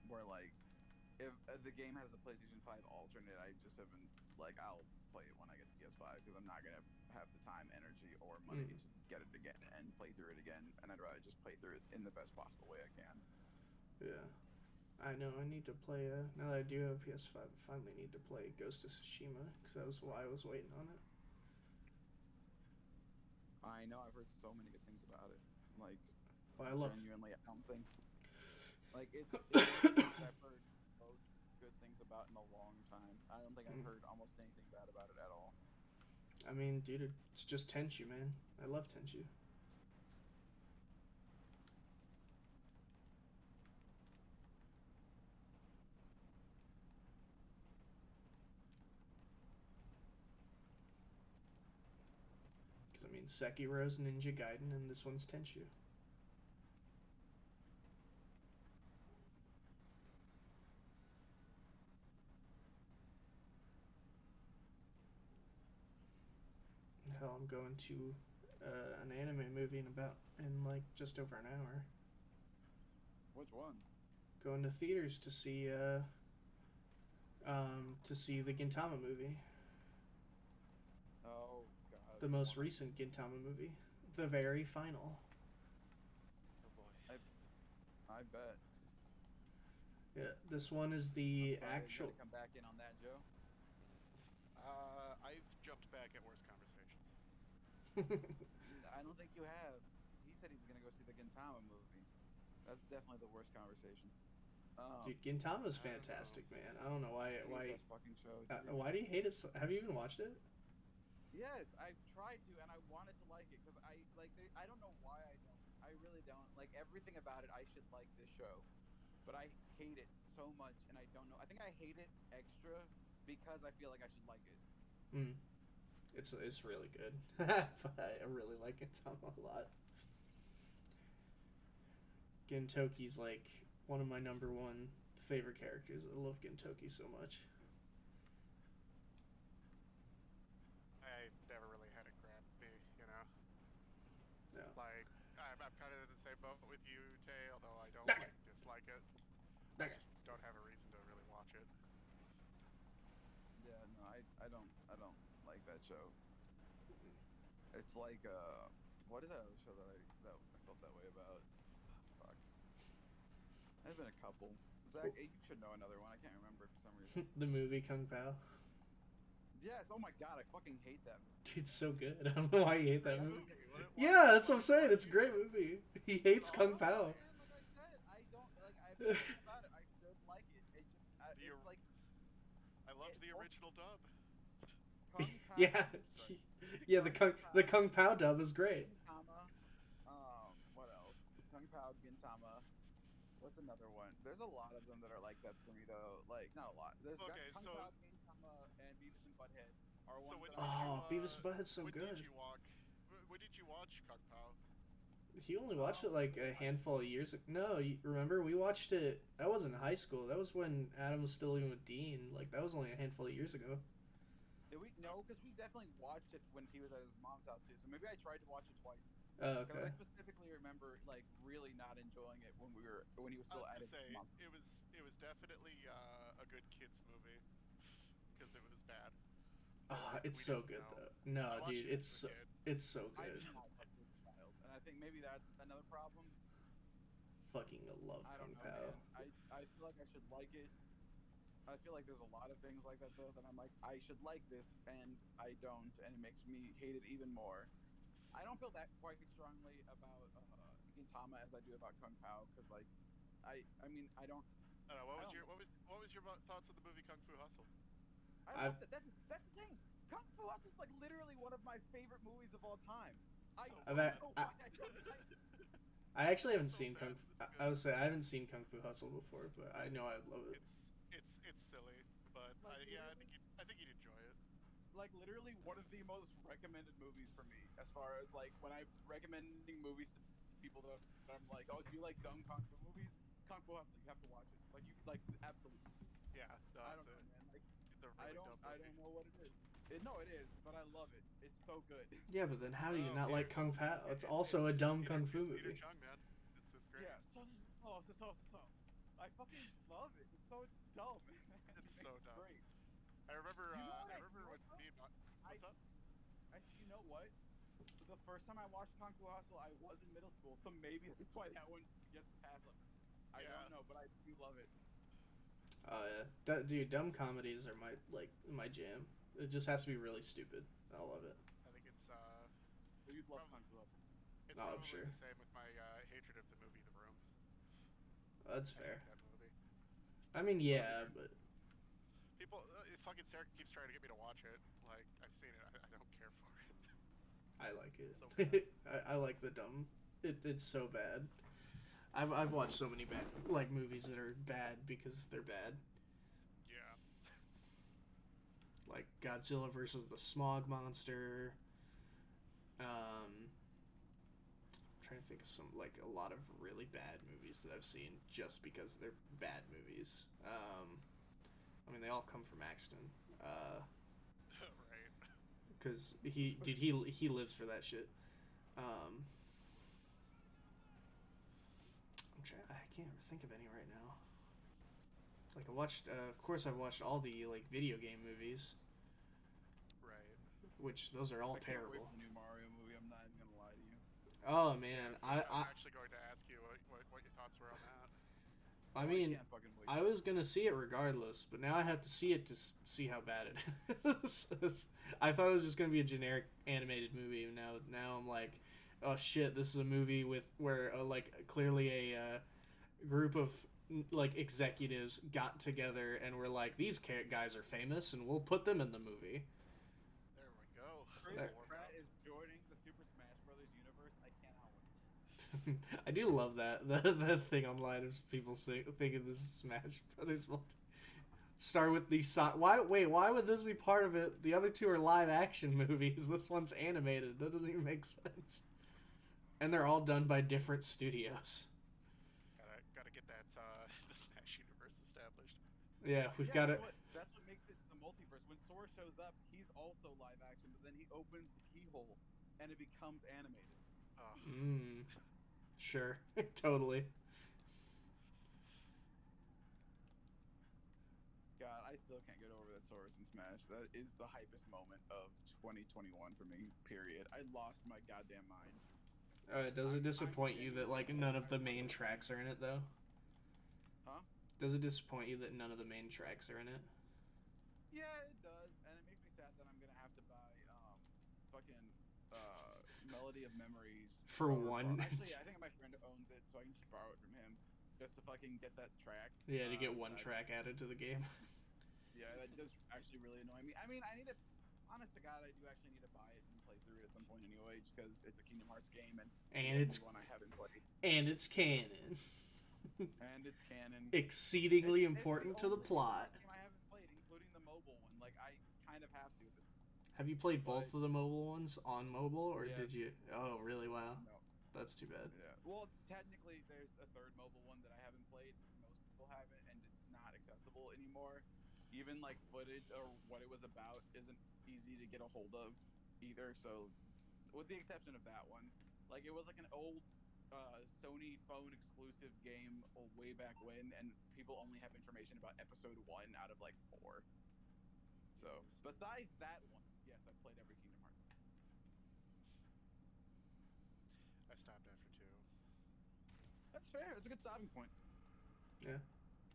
Where like, if the game has a PlayStation 5 alternate, I just haven't, like, I'll play it when I get the PS5 because I'm not gonna have the time, energy, or money to get it again and play through it again, and I'd rather just play through it in the best possible way I can. Yeah. I know, I need to play, now that I do have a PS5, I finally need to play Ghost of Tsushima, because that was why I was waiting on it. I know, I've heard so many good things about it. Like, Well, I love... genuinely, I don't think, like, it's I've heard most good things about in a long time. I don't think I've heard almost anything bad about it at all. I mean, dude, it's just Tenchu, man. I love Tenchu. Because, I mean, Sekiro's Ninja Gaiden, and this one's Tenchu. Hell, I'm going to an anime movie in like just over an hour. Which one? Going to theaters to see the Gintama movie. Oh god. The most recent Gintama movie. The very final. Oh boy. I bet. Yeah, this one is the Sorry, actual... You gotta come back in on that, Joe. I've jumped back at worse conversations. I don't think you have. He said he's gonna go see the Gintama movie. That's definitely the worst conversation. Dude, Gintama's I don't know. fantastic, man. I don't know I hate why. that fucking show. dude. Why do you hate it? So, have you even watched it? Yes, I've tried to, and I wanted to like it because I like. I don't know why I don't. I really don't like everything about it. I should like this show, but I hate it so much, and I don't know. I think I hate it extra because I feel like I should like it. Mm. It's really good. I really like Gintama a lot. Gintoki's like one of my number one favorite characters. I love Gintoki so much. I never really had it grab me, you know. Yeah. Like I'm kind of in the same boat with you, Tay. Although I don't Okay. like dislike it. Okay. I just don't have a reason to really watch it. Yeah, no, I don't like that show. It's like what is that other show that I felt that way about? Fuck. There's been a couple. Zach, you should know another one. I can't remember for some reason. The movie Kung Pao. Yes. Oh my god, I fucking hate that movie. Dude, it's so good. I don't know why you hate that movie. What Yeah, that's what I'm saying. It's a great movie. He hates Kung Pao. Man, like I said, I don't like. Everything about it, I don't like it. It just, it's like I loved the What? original dub. Kung Pao. Yeah, yeah. The Kung Pao dub is great. Gintama. What else? Kung Pao, Gintama. What's another one? There's a lot of them that are like that burrito. Like not a lot. There's Okay, Kung so- Pao, Gintama, and Beavis and Butthead are So ones when that did Oh, you, Beavis and Butthead's so when good. Did you walk? When did you watch Kung Pao? He only watched it like a handful of years ago. No, you remember we watched it. That wasn't high school. That was when Adam was still living with Dean. Like that was only a handful of years ago. Did we? No, because we definitely watched it when he was at his mom's house too. So maybe I tried to watch it twice. Oh, Because okay. I specifically remember like really not enjoying it when he was I still was at gonna his say mom's. it was definitely a good kids movie because it was bad. Oh, it's We so didn't good know. though. No, I watched dude, it it's as so, a kid. it's so I good. did not like it as a child, and I think maybe that's another problem. Fucking love I Kung don't know, Pao. man. I feel like I should like it. I feel like there's a lot of things like that though that I'm like I should like this and I don't, and it makes me hate it even more. I don't feel that quite strongly about Gintama as I do about Kung Pao because like I mean I don't. I don't know. What I was don't- what was your thoughts on the movie Kung Fu Hustle? I love that. That's the thing. Kung Fu Hustle is like literally one of my favorite movies of all time. I So I've bad. don't know why I don't like it. I actually haven't So seen bad, Kung. but it's I would say I haven't seen Kung Fu Hustle before, but I know I'd love it. It's silly, but Like, yeah, literally- I think you'd enjoy it. Like literally one of the most recommended movies for me as far as like when I'm recommending movies to people that I'm like, oh, do you like dumb kung fu movies? Kung Fu Hustle, you have to watch it. Like you like absolutely. Yeah, no, I it's don't know, man. Like it's a I really don't dumb movie. know what it is. No, it is, but I love it. It's so good. Yeah, but then how do you Oh, not okay. like Kung Pao? It's also a dumb kung fu Peter movie. Chung, man. It's great. Yeah. So. I fucking love it. It's so dumb. It's It so makes it dumb. Great. I remember You know what I I remember when know, me and what's up? You know what? The first time I watched Kung Fu Hustle, I was in middle school, so maybe that's why that one gets past. I Yeah. don't know, but I do love it. Oh yeah, dude, dumb comedies are my jam. It just has to be really stupid. I love it. I think it's So you'd love Kung Fu Hustle. it's Oh, I'm probably sure. the same with my hatred of the movie The Room. That's I fair. hate that movie. I mean, yeah, but People, fucking Sarah keeps trying to get me to watch it. Like I've seen it, I don't care for it. I like it. So bad. I like the dumb. It's so bad. I've watched so many bad movies that are bad because they're bad. Yeah. Like Godzilla versus the Smog Monster. I'm trying to think of some a lot of really bad movies that I've seen just because they're bad movies. I mean, they all come from Axton. Right. Because he lives for that shit. I can't think of any right now. Like I watched, of course, I've watched all the video game movies, Right. which those are all I can't wait terrible. for the new Mario movie. I'm not even gonna lie to you. Oh Yeah, man, I'm I actually going to ask you what your thoughts were on that. I Oh, mean, can't fucking wait. I was gonna see it regardless, but now I have to see it to see how bad it is. I thought it was just gonna be a generic animated movie, and now I'm like, oh shit, this is a movie where clearly group of like executives got together and were like, these guys are famous and we'll put them in the movie. There we go. Chris There. Pratt is joining the Super Smash Brothers universe. I cannot wait. I do love that the thing online of people thinking this is Smash Brothers start with the why would this be part of it? The other two are live action movies. This one's animated. That doesn't even make sense. And they're all done by different studios. Gotta get that the Smash universe established. Yeah, we've got it. That's what makes it the multiverse. When Sora shows up, he's also live action, but then he opens the keyhole and it becomes animated. Sure. Totally. God, I still can't get over that Sora's in Smash. That is the hypest moment of 2021 for me, period. I lost my goddamn mind. Does it disappoint you that like none of the main tracks are in it though? Huh? Does it disappoint you that none of the main tracks are in it? Yeah, it does, and it makes me sad that I'm gonna have to buy fucking Melody of Memories For one. Actually, I think my friend owns it, so I can just borrow it from him, just to fucking get that track. Yeah, to get one track added to the game. Yeah, that does actually really annoy me. I mean, I need to. Honest to God, I do actually need to buy it and play through it at some point anyway, just because it's a Kingdom Hearts game and it's the only one I haven't played. And it's canon. And it's canon. Exceedingly important to the plot. Game I haven't played, including the mobile one. Like I kind of have to at this point. Have you played both of the mobile ones on mobile, or Yeah. did you? Oh, really? Wow. No. That's too bad. Yeah. Well, technically, there's a third mobile one that I haven't played. Most people haven't, and it's not accessible anymore. Even like footage or what it was about isn't easy to get a hold of either. So, with the exception of that one, like it was like an old Sony phone exclusive game way back when, and people only have information about episode 1 out of like 4. So, besides that one, yes, I've played every Kingdom Hearts. I stopped after 2. That's fair. It's a good stopping point. Yeah.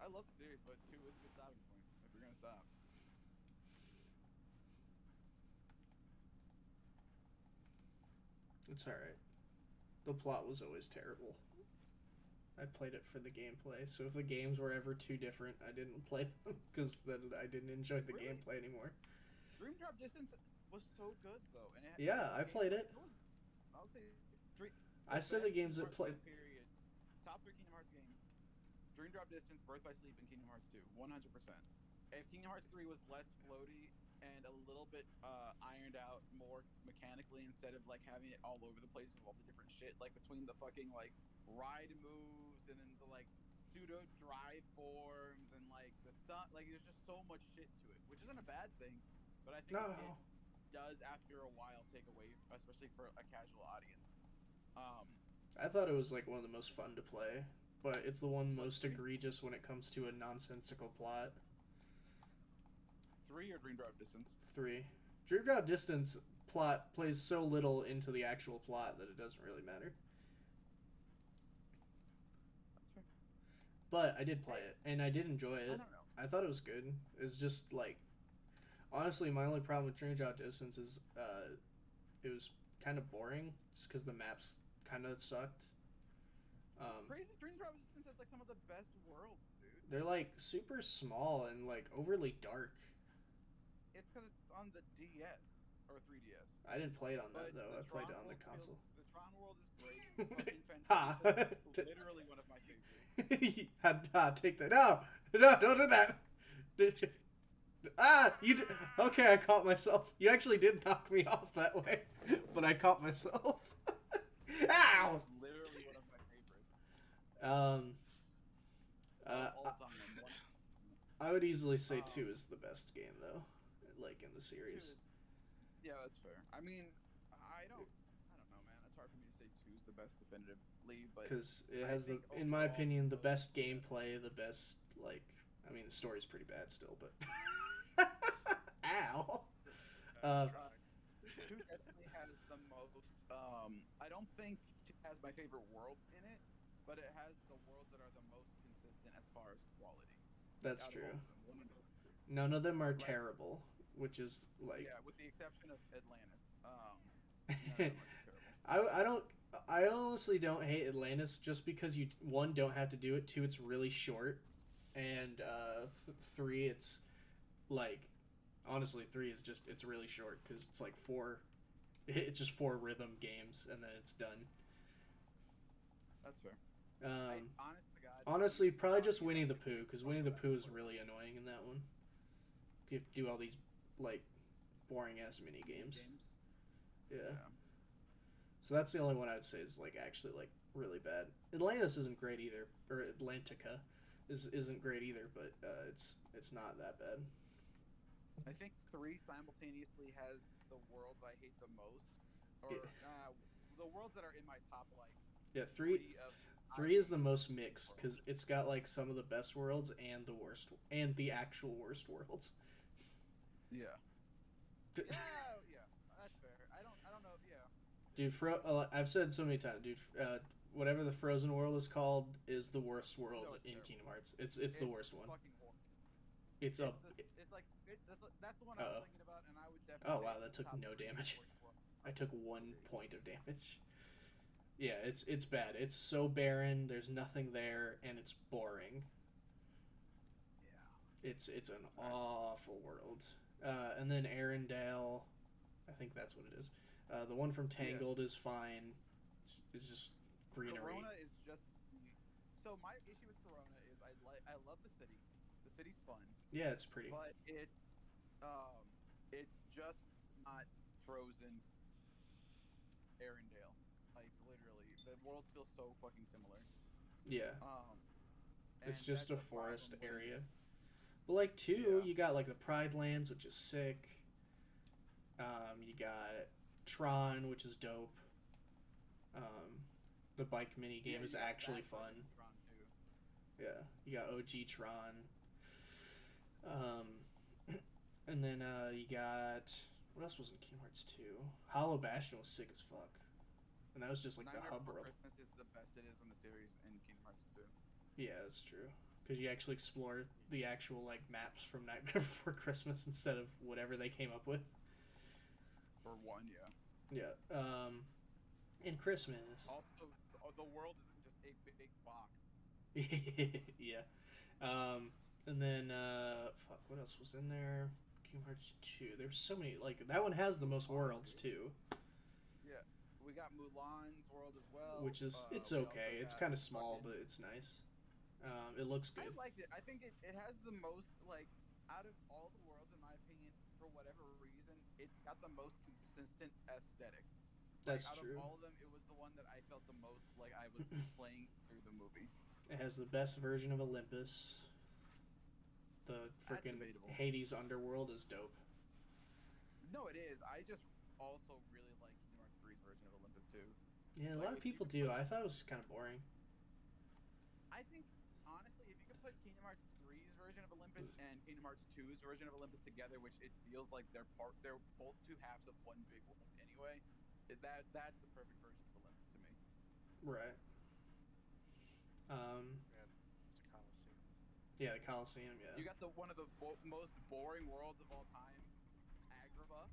I love the series, but 2 is a good stopping point if you're gonna stop. It's alright. The plot was always terrible. I played it for the gameplay, so if the games were ever too different, I didn't play them, because then I didn't enjoy the Really? gameplay anymore. Dream Drop Distance was so good though, and Yeah, I played it. I'll say, I said the games that played. Period. Top 3 Kingdom Hearts games: Dream Drop Distance, Birth by Sleep, and Kingdom Hearts 2. 100%. If Kingdom Hearts 3 was less floaty and a little bit ironed out more mechanically, instead of like having it all over the place with all the different shit, like between the fucking like ride moves and then the like pseudo drive forms and like the sun, like there's just so much shit to it, which isn't a bad thing, but I think it does after a while take away, especially for a casual audience. I thought it was like one of the most fun to play, but it's the one most egregious when it comes to a nonsensical plot. 3 or Dream Drop Distance? 3. Dream Drop Distance plot plays so little into the actual plot that it doesn't really matter. But I did play it, and I did enjoy it. I don't know. I thought it was good. It's just like, honestly, my only problem with Dream Drop Distance is it was kind of boring, just because the maps kind of sucked. Crazy Dream Drop Distance has like some of the best worlds, dude. They're like super small and like overly dark. It's because it's on the DS or 3DS. I didn't play it on that But though. I the played it Tron on the world console. The Tron world is great. Fucking Ha. fantastic. Literally one of my favorites. Take that. No, don't do that. You did. Okay, I caught myself. You actually did knock me off that way, but I caught myself. Ow! It's literally one of my favorites. All time. I would easily say 2 is the best game though, like in the series. Yeah, that's fair. I mean, I don't know, man. It's hard for me to say 2 is the best definitively, but Because it has the, in my opinion, the best gameplay, the best like. I mean, the story's pretty bad still, but. Ow. 2 definitely has the most. I don't think 2 has my favorite worlds in it, but it has the worlds that are the most consistent as far as quality. That's Out of true. all of them, None of them are terrible, which is like. Yeah, with the exception of Atlantis. None of them are terrible. I don't. I honestly don't hate Atlantis just because you, one, don't have to do it, two, it's really short, and three, it's like, honestly, three is just, it's really short because it's like it's just 4 rhythm games and then it's done. That's fair. Honest to God, Honestly, probably just Winnie the Pooh, because Winnie the Pooh is really annoying in that one. You have to do all these like boring ass mini games. Yeah. So that's the only one I would say is like actually like really bad. Atlantis isn't great either, or Atlantica isn't great either, but it's not that bad. I think 3 simultaneously has the worlds I hate the most, or the worlds that are in my top like. Yeah, three is the most mixed because it's got like some of the best worlds and the worst and the actual worst worlds. Yeah. Yeah, that's fair. I don't know. Yeah. Dude, I've said so many times, dude. Whatever the Frozen world is called is the worst world in terrible. Kingdom Hearts. It's the worst one. Fucking horrible. It's up. That's the one I was thinking about, and I would definitely. Oh wow, that took no damage. I took 1 point of damage. Yeah, it's bad. It's so barren. There's nothing there, and it's boring. Yeah. It's an awful world. And then Arendelle, I think that's what it is. The one from Tangled is fine. It's just greenery. Corona is just. So my issue with Corona is I love the city. The city's fun. Yeah, it's pretty. But it's just not Frozen Arendelle. Like literally, the worlds feel so fucking similar. Yeah. It's just a that's the forest problem with area. But like you got like the Pride Lands, which is sick. You got Tron, which is dope. The bike mini game is actually fun. Tron too. Yeah, you got OG Tron. And then you got, what else was in Kingdom Hearts 2? Hollow Bastion was sick as fuck, and that was just like Nightmare the hub Before world. Christmas is the best it is in the series in Kingdom Hearts 2. Yeah, that's true. Because you actually explore the actual like maps from Nightmare Before Christmas instead of whatever they came up with. For one, yeah. Yeah. And Christmas. Also, the world isn't just a big box. Yeah. And then fuck, what else was in there? Kingdom Hearts 2. There's so many, like that one has the most worlds too. Yeah. We got Mulan's world as well. Which is it's we okay. also It's got kind of small, fucking- but it's nice. It looks good. I liked it. I think it has the most like out of all the worlds in my opinion, for whatever reason, it's got the most consistent aesthetic. That's out true. Of all of them, it was the one that I felt the most like I was playing through the movie. It has the best version of Olympus. The freaking debatable. Hades underworld is dope. No, it is. I just also really like Kingdom Hearts 3's version of Olympus too. Yeah, a Like, lot of if you people could do. put- I thought it was kind of boring. I think honestly, if you could put Kingdom Hearts 3's version of Olympus and Kingdom Hearts 2's version of Olympus together, which it feels like they're both 2 halves of one big world anyway. That's the perfect version of Olympus to me. Right. It's a Coliseum. Yeah, the Coliseum. Yeah. You got one of the most boring worlds of all time, Agrabah.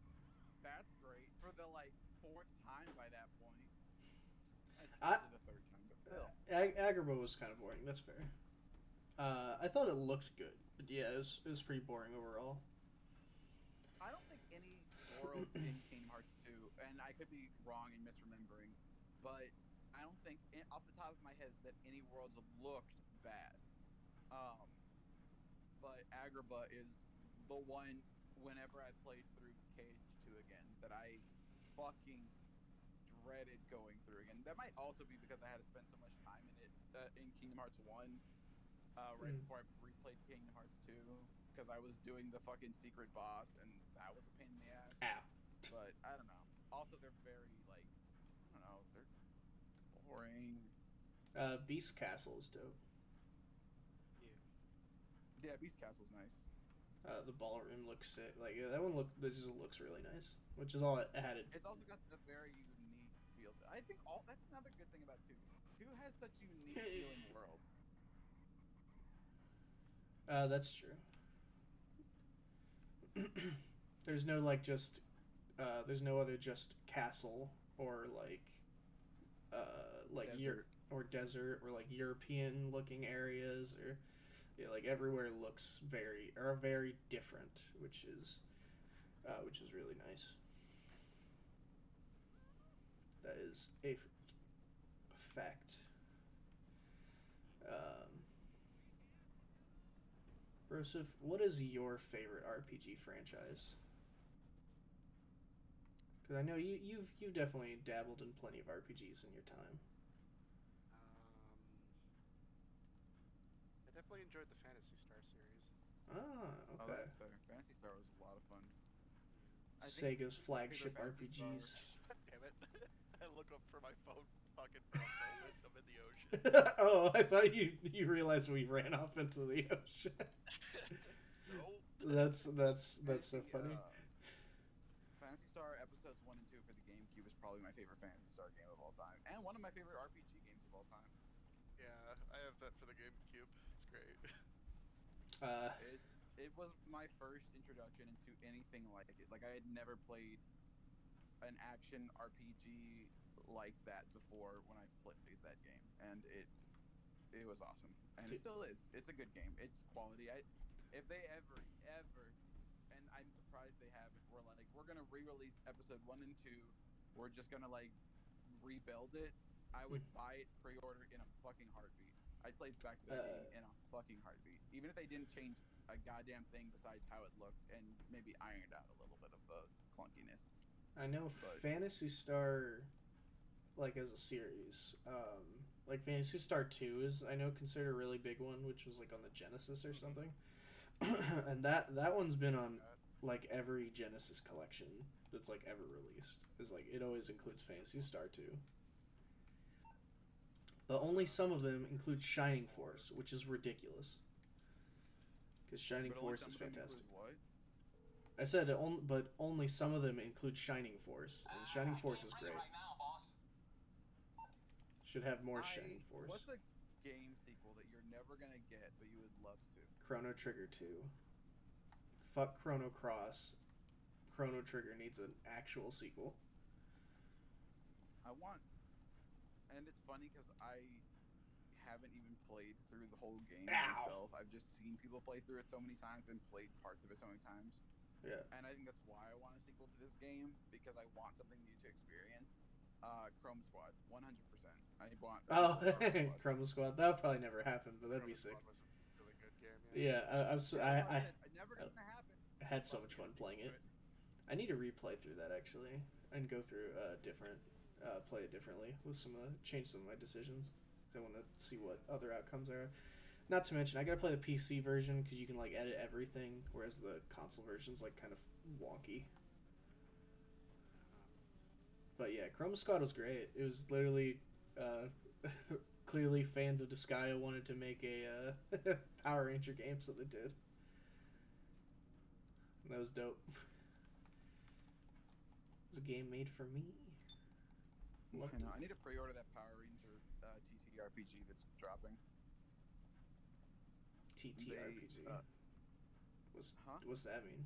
That's great for the like 4th time by that point. That's usually the 3rd time, but still. Agrabah was kind of boring. That's fair. I thought it looked good, but yeah, it was pretty boring overall. I don't think any worlds in Kingdom Hearts 2, and I could be wrong and misremembering, but I don't think off the top of my head that any worlds looked bad. But Agrabah is the one whenever I played through KH2 again that I fucking dreaded going through again. That might also be because I had to spend so much time in it in Kingdom Hearts 1 right before I replayed Kingdom Hearts 2 because I was doing the fucking secret boss and that was a pain in the ass. Ow. But I don't know. Also, they're very like I don't know. They're boring. Beast Castle is dope. Yeah, Beast Castle's nice. The ballroom looks sick. Like that one that just looks really nice, which is all it added. It's also got a very unique feel to it. I think that's another good thing about 2. 2 has such unique feeling world. That's true. There's no like just there's no other just castle or like like Desert. desert or like European looking areas, or yeah, like everywhere looks very different, which is really nice. That is a fact. Broseph, what is your favorite RPG franchise? Because I know you've definitely dabbled in plenty of RPGs in your time. I definitely enjoyed the Phantasy Star series. Ah, Oh, okay. that's fair. Phantasy Star was a lot of fun. I think Sega's my favorite flagship Phantasy RPGs. Damn it! I look up for my phone fucking for a moment. I'm in the ocean. Oh, I thought you realized we ran off into the ocean. No. That's so funny. Phantasy Star episodes 1 and 2 for the GameCube is probably my favorite Phantasy Star game of all time, and one of my favorite RPG games of all time. Yeah, I have that for the GameCube. It's great. It was my first introduction into anything like it. Like, I had never played an action RPG like that before when I played that game, and it was awesome, and it still is. It's a good game. It's quality. If they ever, and I'm surprised they haven't, we're gonna re-release episode 1 and 2. We're just gonna like rebuild it. I would buy it pre-order in a fucking heartbeat. I'd play back to that game in a fucking heartbeat, even if they didn't change a goddamn thing besides how it looked and maybe ironed out a little bit of the clunkiness. I know Phantasy Star, like as a series, like Phantasy Star 2 is, I know, considered a really big one, which was like on the Genesis or something. And that one's been on like every Genesis collection that's like ever released. Is like it always includes Phantasy Star 2. But only some of them include Shining Force, which is ridiculous. Because Shining Force is fantastic. What? I said, but only some of them include Shining Force, and Shining Force is great. Right now, boss. Should have more Shining Force. What's a game sequel that you're never gonna get, but you would love to? Chrono Trigger 2. Fuck Chrono Cross. Chrono Trigger needs an actual sequel. I want, and it's funny because I haven't even played through the whole game myself. I've just seen people play through it so many times and played parts of it so many times. Yeah. And I think that's why I want a sequel to this game, because I want something new to experience. Chrome Squad, 100%. I want. Chrome Squad. That'll probably never happen, but that'd be sick. Was a really good game. Yeah, I never gonna happen. I had so much fun playing it. I need to replay through that actually, and go through play it differently with change some of my decisions. Because I want to see what other outcomes are. Not to mention, I gotta play the PC version because you can like edit everything, whereas the console version's like kind of wonky. But yeah, Chrome Squad was great. It was literally, clearly fans of Disgaea wanted to make a Power Ranger game, so they did. And that was dope. It was a game made for me. I know. I need to pre-order that Power Ranger TTRPG that's dropping. TTRPG. What's that mean?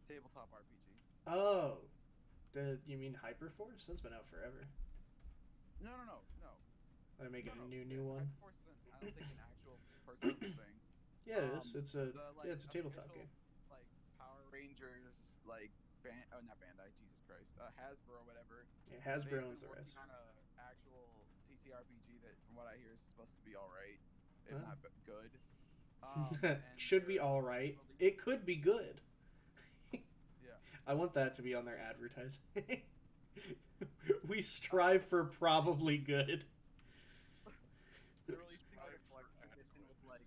Tabletop RPG. Oh, you mean Hyperforce? That's been out forever. No. They're making a new one. Hyperforce isn't, I don't think, an actual purchasable thing. Yeah, it is. It's a it's a tabletop official, game. Like Power Rangers, like not Bandai, Jesus Christ, Hasbro or whatever. Yeah, Hasbro owns the rights. Kind of actual TTRPG that, from what I hear, is supposed to be all right, if not good. Should be all right. It could be good. Yeah. I want that to be on their advertising. We strive for probably good. They're releasing like a collector's edition with like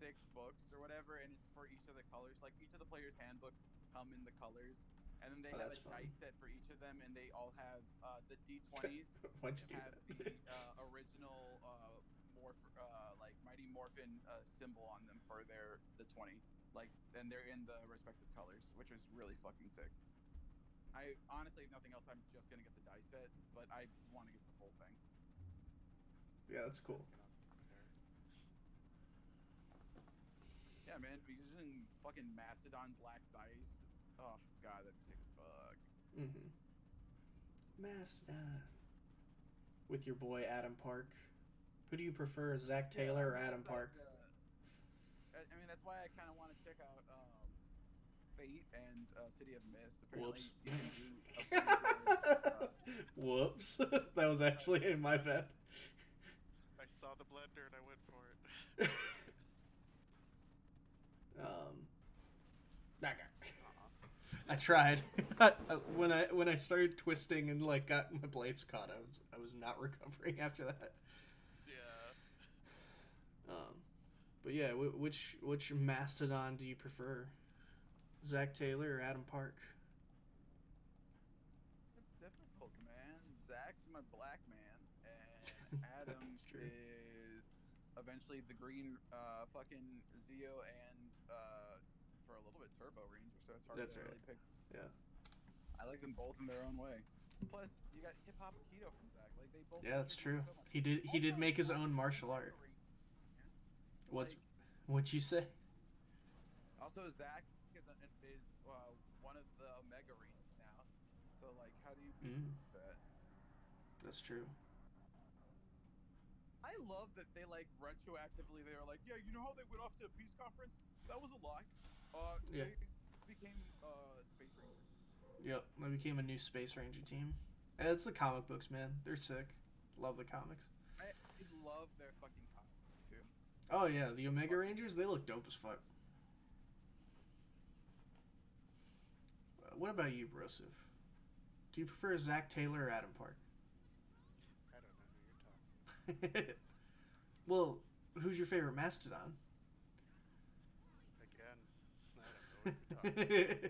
6 books or whatever, and it's for each of the colors. Like each of the players' handbook come in the colors, and then they have a dice set for each of them, and they all have the D20s. Why'd you do have that? the original like Mighty Morphin symbol on them for the 20, like, and they're in the respective colors, which is really fucking sick. I honestly, if nothing else, I'm just gonna get the dice sets, but I want to get the full thing. Yeah, that's cool. Yeah, man, using fucking Mastodon black dice. Oh god, that'd be sick as fuck. Mastodon. with your boy Adam Park. Who do you prefer, Zach Taylor or Adam Park? I mean, that's why I kind of want to check out Fate and City of Mist. Apparently, Whoops. you can do a pretty good, Whoops. That was actually my bad. I saw the blender and I went for it. That guy. I tried. When I started twisting and like got my blades caught, I was not recovering after that. Yeah. But yeah, which mastodon do you prefer, Zach Taylor or Adam Park? It's difficult, man. Zach's my black man, and Adam is eventually the green fucking Zeo and for a little bit Turbo Ranger, so it's hard to really pick. Yeah. I like them both in their own way. Plus, you got Hip Hop Keto from Zach. Like they both. Yeah, that's true. So much. He did make his own martial art. What'd you say? Also, Zach is one of the Omega Rangers now. So like, how do you beat that? That's true. I love that they like retroactively. They were like, yeah, you know how they went off to a peace conference? That was a lie. Yeah. They became Space Rangers. Yep, they became a new Space Ranger team. And it's the comic books, man. They're sick. Love the comics. I love their fucking costumes too. Oh yeah, the Omega Rangers, they look dope as fuck. What about you, Broseph? Do you prefer Zach Taylor or Adam Park? I don't know who you're talking. Well, who's your favorite mastodon? Again, I don't know what you're talking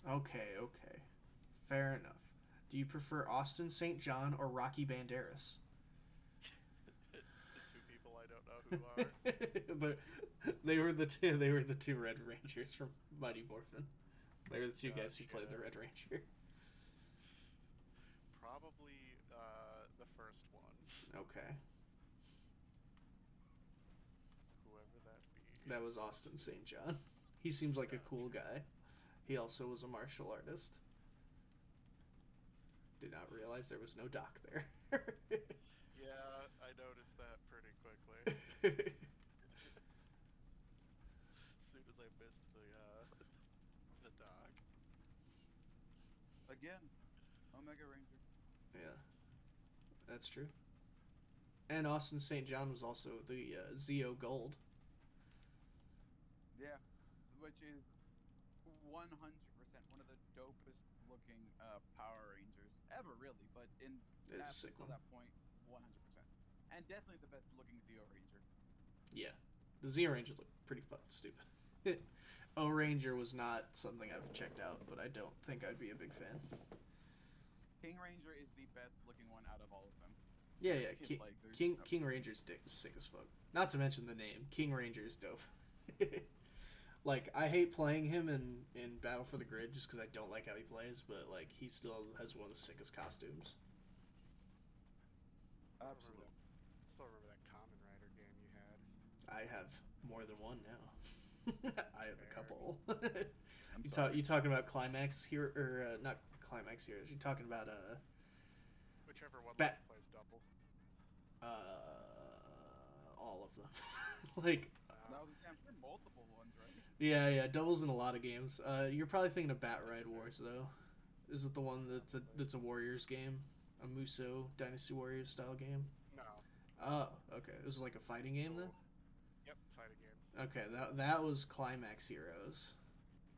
about. Okay. Fair enough. Do you prefer Austin St. John or Rocky Banderas? The two people I don't know who are. They were the two Red Rangers from Mighty Morphin. They were the two guys who played the Red Ranger. Probably the first one. Okay. Whoever that be. That was Austin St. John. He seems like a cool guy. He also was a martial artist. Did not realize there was no dock there. Yeah, I noticed that pretty quickly. As soon as I missed the dock. Again, Omega Ranger. Yeah, that's true. And Austin St. John was also the Zeo Gold. Yeah, which is 100% one of the dopest looking Power Rangers ever, really. But in It's a up sick to one. that point, 100%, and definitely the best looking Zeo Ranger. Yeah, the Zeo Rangers look pretty fucking stupid. O Ranger was not something I've checked out, but I don't think I'd be a big fan. King Ranger is the best looking one out of all of them. Yeah. Kid, like, there's King Ranger's sick as fuck. Not to mention the name. King Ranger's dope. Like, I hate playing him in Battle for the Grid just because I don't like how he plays, but, like, he still has one of the sickest costumes. Absolutely. Still remember that Kamen Rider game you had. I have more than one now. I have a couple. I'm You talking about Climax here, or not Climax Heroes? You talking about Whichever one plays double. all of them. Like, That was I'm sure multiple ones, right? yeah, doubles in a lot of games. You're probably thinking of Bat Ride Wars though. Is it the one that's a Warriors game, a Musou Dynasty Warriors style game? No. Oh, okay. It was like a fighting game then. Yep, fighting game. Okay, that was Climax Heroes.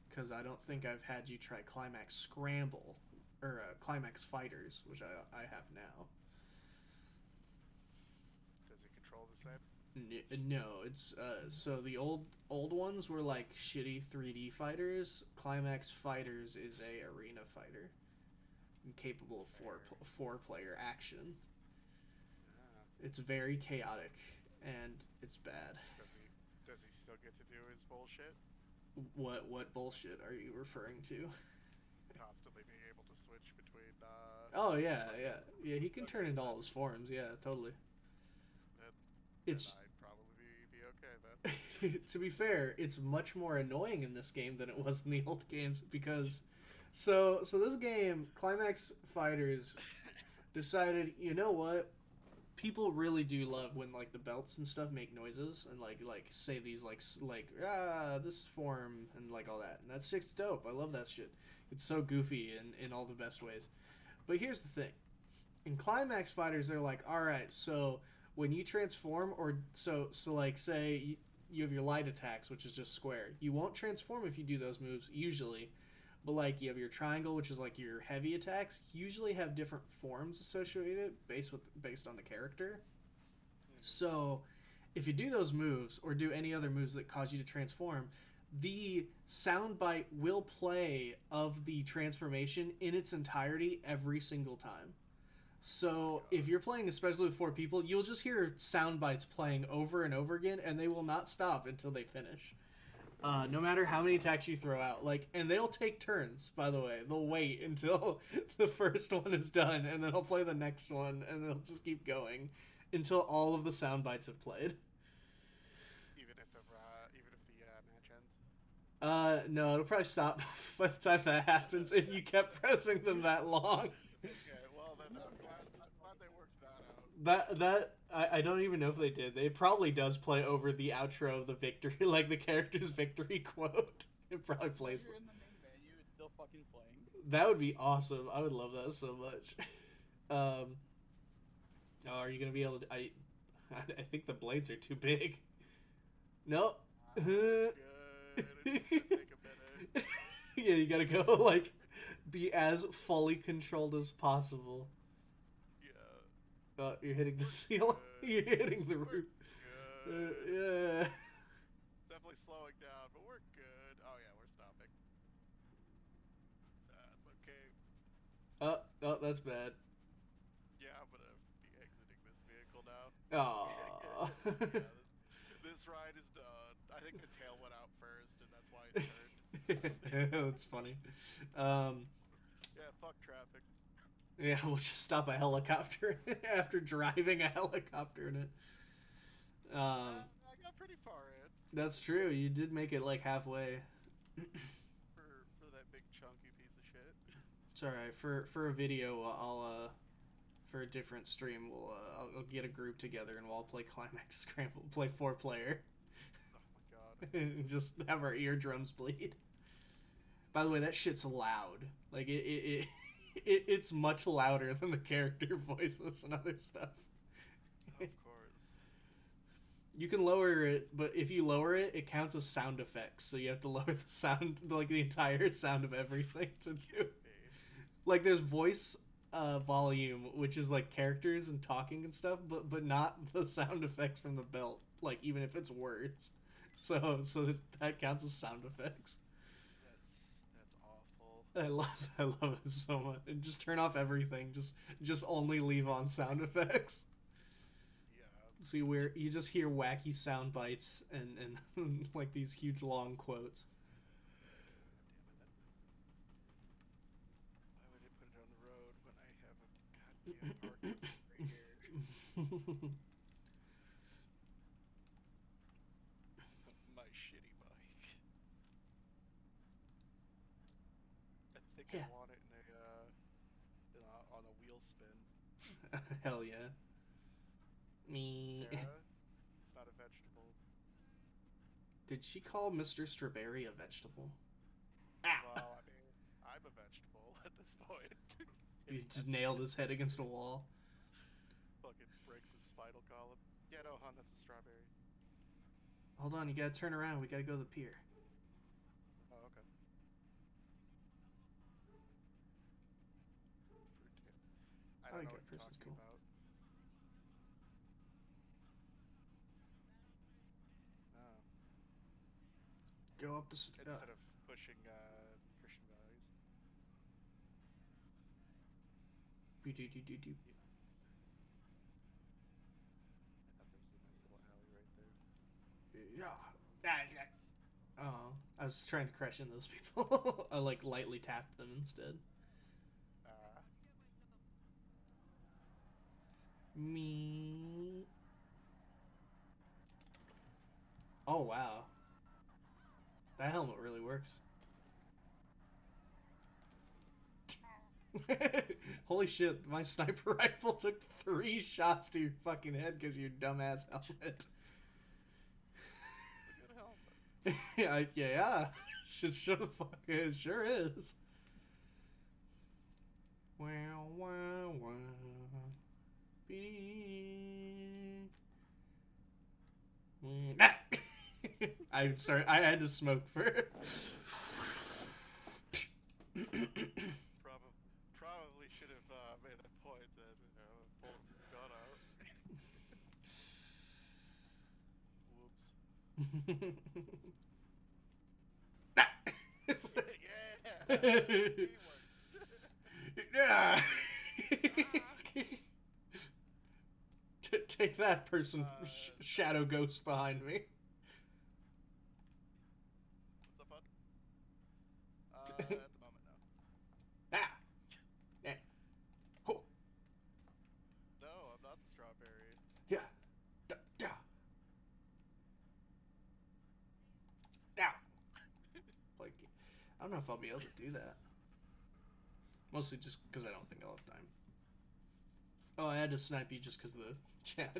Because I don't think I've had you try Climax Scramble or Climax Fighters, which I have now. Does it control the same? No, it's so the old ones were like shitty 3D fighters. Climax Fighters is a arena fighter, capable of four player action. It's very chaotic and it's bad. Does he still get to do his bullshit? What bullshit are you referring to? Constantly being able to switch between. Oh yeah. He can turn into all his forms. Yeah, totally. It's. I'd probably be okay then. To be fair, it's much more annoying in this game than it was in the old games because So this game, Climax Fighters, decided, you know what? People really do love when like the belts and stuff make noises and like say these like this form and like all that. And that shit's dope. I love that shit. It's so goofy in all the best ways. But here's the thing. In Climax Fighters, they're like, all right, so when you transform, or so like say you have your light attacks, which is just square. You won't transform if you do those moves usually, but like you have your triangle, which is like your heavy attacks. Usually have different forms associated based on the character. So if you do those moves or do any other moves that cause you to transform, the soundbite will play of the transformation in its entirety every single time. So if you're playing especially with 4 people, you'll just hear sound bites playing over and over again, and they will not stop until they finish. No matter how many attacks you throw out, and they'll take turns. By the way, they'll wait until the first one is done, and then they'll play the next one, and they'll just keep going until all of the sound bites have played. Even if the match ends. No, it'll probably stop by the time that happens if you kept pressing them that long. That I don't even know if they did. It probably does play over the outro of the victory, like the character's victory quote. It probably plays. If you're in the main menu, it's still fucking playing. That would be awesome. I would love that so much. Are you gonna be able to? I think the blades are too big. Nope. Good. It's gonna take a minute. Yeah, you gotta go be as fully controlled as possible. You're hitting the ceiling. You're hitting the roof. Yeah. Definitely slowing down, but we're good. Oh yeah, we're stopping. That's okay. That's bad. Yeah, I'm gonna be exiting this vehicle now. Oh. This ride is done. I think the tail went out first, and that's why it turned. That's funny. Yeah, fuck traffic. Yeah, we'll just stop a helicopter after driving a helicopter in it. I got pretty far in. That's true. You did make it halfway. for that big chunky piece of shit. It's alright. For a video, I'll for a different stream, I'll get a group together and we'll all play Climax Scramble. Play 4-player. Oh my god. And just have our eardrums bleed. By the way, that shit's loud. It's much louder than the character voices and other stuff. Of course. You can lower it, but if you lower it, it counts as sound effects. So you have to lower the sound, the entire sound of everything to do. There's voice volume, which is characters and talking and stuff, but not the sound effects from the belt. Even if it's words. So that counts as sound effects. I love it so much. And just turn off everything. Just only leave on sound effects. Yeah. So you just hear wacky sound bites and these huge long quotes. Why would I put it on the road when I have a goddamn parking right here? My shitty bike. I think Yeah. I want it on a wheel spin. Hell yeah. Me. Sarah, it's not a vegetable. Did she call Mr. Strawberry a vegetable? Well, I'm a vegetable at this point. He just nailed his head against a wall. Fucking breaks his spinal column. Yeah, no, hon, that's a strawberry. Hold on, you gotta turn around. We gotta go to the pier. Oh, okay. I don't know what you're talking about. No. Go up the Instead of pushing Christian values. Do. I thought there was a nice little alley right there. Yeah. Oh, I was trying to crash into those people. I lightly tapped them instead. Me. Oh wow. That helmet really works. Holy shit, my sniper rifle took 3 shots to your fucking head because of your dumbass helmet. Good helmet. Yeah. Sure the fuck it sure is. Wow, wow, wow. I had to smoke for Probably should have made a point that pull the gun out. Whoops. Yeah. Take that, person. Shadow ghost behind me. What's up, bud? At the moment, no. Ah. Yeah. Oh. No, I'm not the strawberry. Yeah. Yeah. Yeah. Like, I don't know if I'll be able to do that. Mostly just because I don't think I'll have time. Oh, I had to snipe you just because the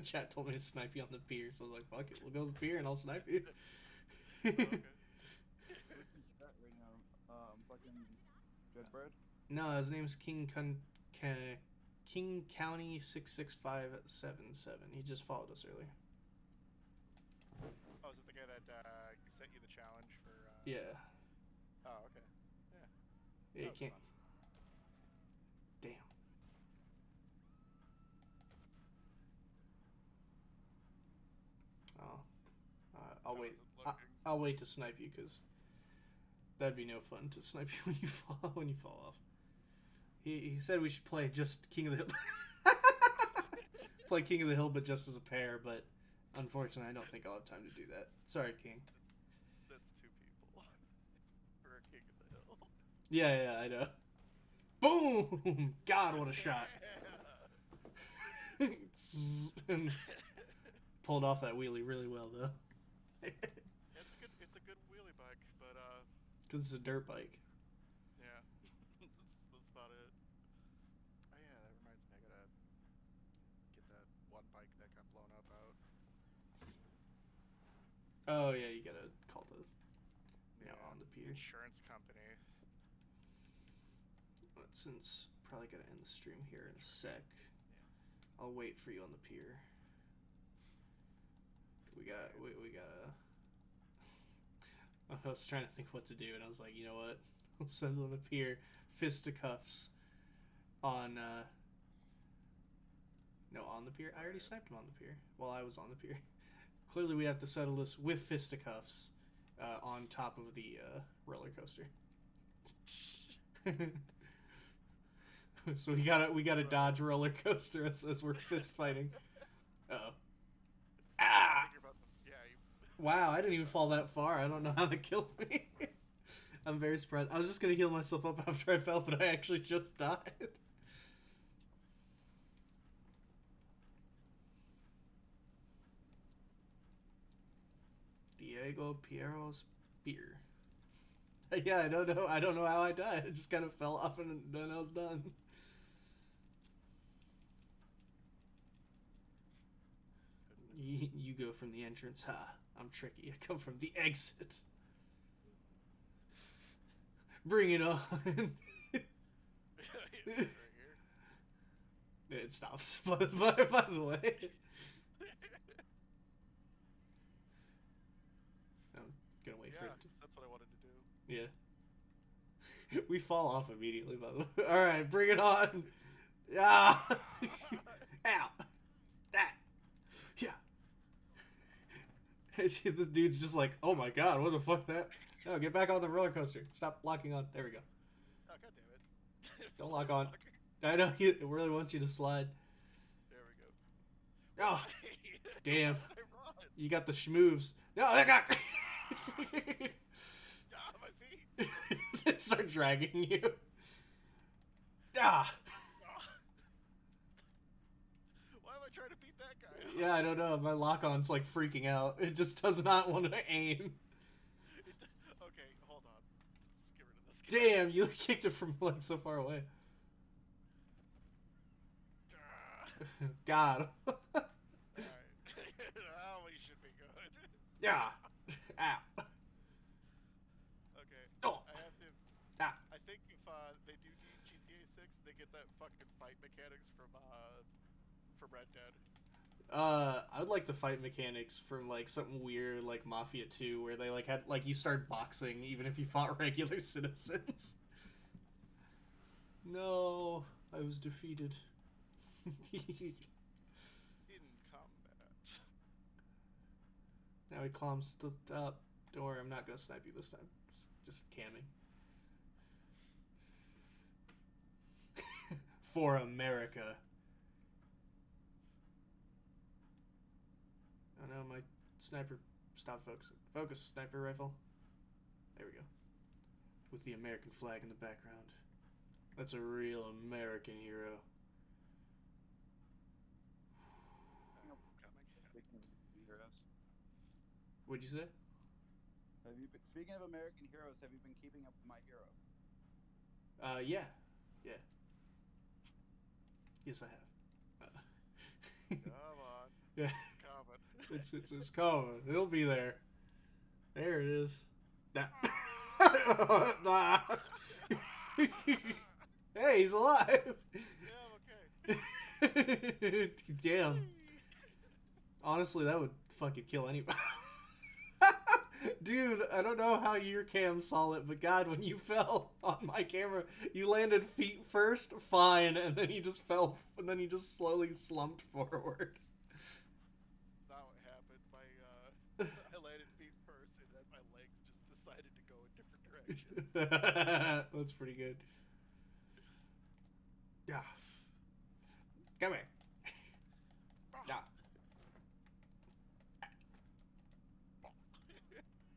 chat told me to snipe you on the pier, so I was like, fuck it, we'll go to the pier and I'll snipe you. Okay. Right now, fucking Dreadbird. No, his name's King County 66577. He just followed us earlier. Oh, is it the guy that sent you the challenge for? Yeah. Oh, okay. Yeah. Yeah, you That was can't. fun. Damn. Oh. I'll How wait. is it looking? I'll wait to snipe you because that'd be no fun to snipe you when you fall off. He said we should play just King of the Hill. Play King of the Hill, but just as a pair. But unfortunately, I don't think I'll have time to do that. Sorry, King. That's 2 people for a King of the Hill. Yeah, I know. Boom! God, what a shot! And pulled off that wheelie really well, though. It's a good wheelie bike, but Because it's a dirt bike. yeah, that's about it. Oh yeah, that reminds me, I gotta get that one bike that got blown up out. Oh yeah, you gotta call the on the pier. Insurance company. But since probably gotta end the stream here in a sec, I'll wait for you on the pier. We gotta. I was trying to think what to do, and I was like, you know what? We'll send on the pier fisticuffs on. No, on the pier. I already sniped him on the pier while I was on the pier. Clearly, we have to settle this with fisticuffs on top of the roller coaster. So we gotta dodge roller coaster as we're fist fighting. Uh-oh. Ah! Wow, I didn't even fall that far. I don't know how that killed me. I'm very surprised. I was just gonna heal myself up after I fell, but I actually just died. Diego Piero's beer. Yeah, I don't know how I died. I just kind of fell off and then I was done. You go from the entrance. Ha! I'm tricky. I come from the exit. Bring it on. It stops. By the way. I'm gonna wait for it. That's what I wanted to do. Yeah. We fall off immediately, by the way. Alright, bring it on. Yeah. Ow. That. Yeah. The dude's just like, oh my god, what the fuck that? No, get back on the roller coaster. Stop locking on. There we go. Oh, god damn it. Don't lock on. I know, he really wants you to slide. There we go. Oh, damn. You got the schmoves. No, I got... My feet. It start dragging you. Ah. Why am I trying to beat that guy? Yeah, I don't know. My lock-on's like freaking out. It just does not want to aim. Okay, hold on. Let's get rid of this guy. Damn, you kicked it from like so far away. Got him. Alright. Now we should be good. Yeah. Ow. Okay. Oh. I have to. Ah. I think if they do need GTA 6, they get that fucking fight mechanics from Red Dead. I would like the fight mechanics from like something weird like Mafia 2, where they like had like you start boxing even if you fought regular citizens. No, I was defeated. In combat. Now he climbs the top. Don't worry, I'm not gonna snipe you this time. Just camming. For America. Oh no, my sniper stopped focusing. Focus, sniper rifle. There we go. With the American flag in the background. That's a real American hero. Speaking of heroes, What'd you say? speaking of American heroes, have you been keeping up with My Hero? Yeah. Yes, I have. Come on. Yeah. It's coming. It's coming. It'll be there. There it is. Nah. Hey, he's alive. Yeah, I'm okay. Damn. Honestly, that would fucking kill anybody. Dude, I don't know how your cam saw it, but God, when you fell on my camera, you landed feet first, fine, and then you just fell, and then you just slowly slumped forward. Not what happened. I landed feet first, and then my legs just decided to go in different directions. That's pretty good. Yeah. Come here. Yeah.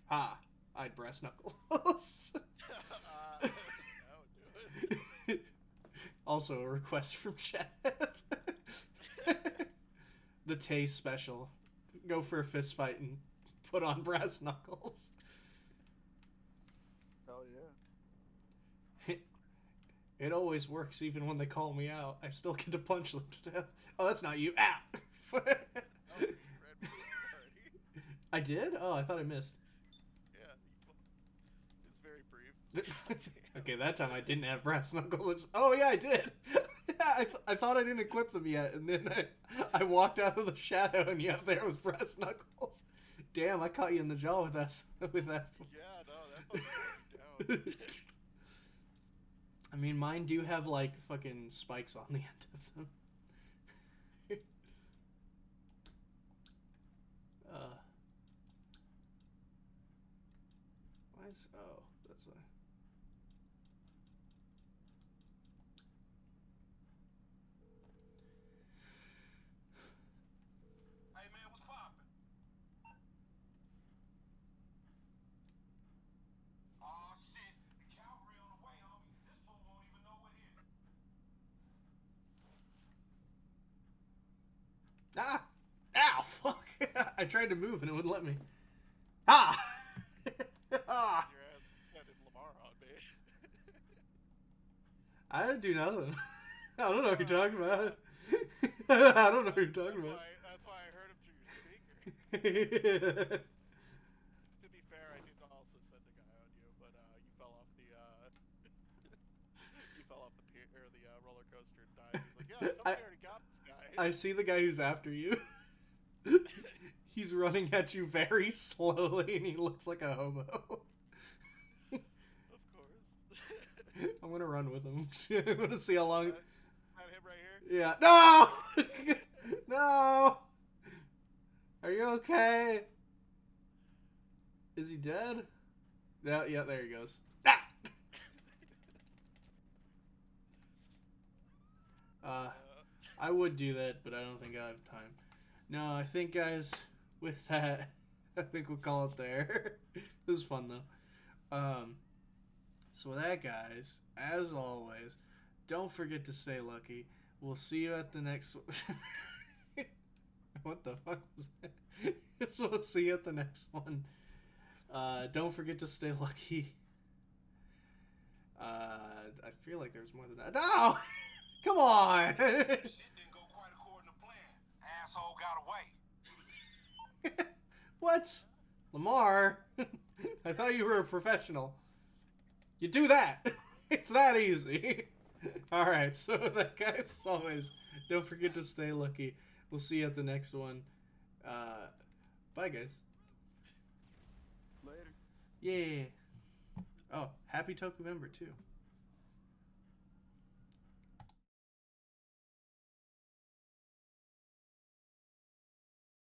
Ha. I'd breast knuckles. That would do it. Also a request from chat. The Tay special. Go for a fist fight and put on brass knuckles. Hell yeah. It always works even when they call me out. I still get to punch them to death. Oh, that's not you. Ow! Oh, you red already. I did? Oh, I thought I missed. Yeah, it's very brief. Okay, that time I didn't have brass knuckles. Oh yeah, I did. Yeah, I thought I didn't equip them yet, and then I walked out of the shadow, and yeah, there was brass knuckles. Damn, I caught you in the jaw with that. With that. Yeah, no, that fucking down. I mean, mine do have like fucking spikes on the end of them. Why is... Oh, that's why. Hey man, what's poppin'? Aw shit, the cavalry on the way, homie. This fool won't even know what hit. Ah! Ow! Fuck! I tried to move and it wouldn't let me. Ah! Ah! Your ass spending Lamar on me. I didn't do nothing. I don't know what you're talking about. I don't know what you're talking about. That's why I heard him through your speaker. To be fair, I did also send a guy on you, but you fell off the you fell off the pier or the roller coaster and died. He's like, yeah, somebody already got this guy. I see the guy who's after you. He's running at you very slowly and he looks like a hobo. Of course. I'm gonna run with him. I'm gonna see how long. That him right here? Yeah. No! No! Are you okay? Is he dead? Yeah, there he goes. Ah! I would do that, but I don't think I have time. No, I think, guys, with that, I think we'll call it there. This was fun, though. So with that, guys, as always, don't forget to stay lucky. We'll see you at the next one. What the fuck was that? So we'll see you at the next one. Don't forget to stay lucky. I feel like there's more than that. No! Come on! Shit didn't go quite according What? Lamar? I thought you were a professional. You do that. It's that easy. Alright, so that guys, as always, don't forget to stay lucky. We'll see you at the next one. Bye, guys. Later. Yeah. Oh, happy Tokuvember, too.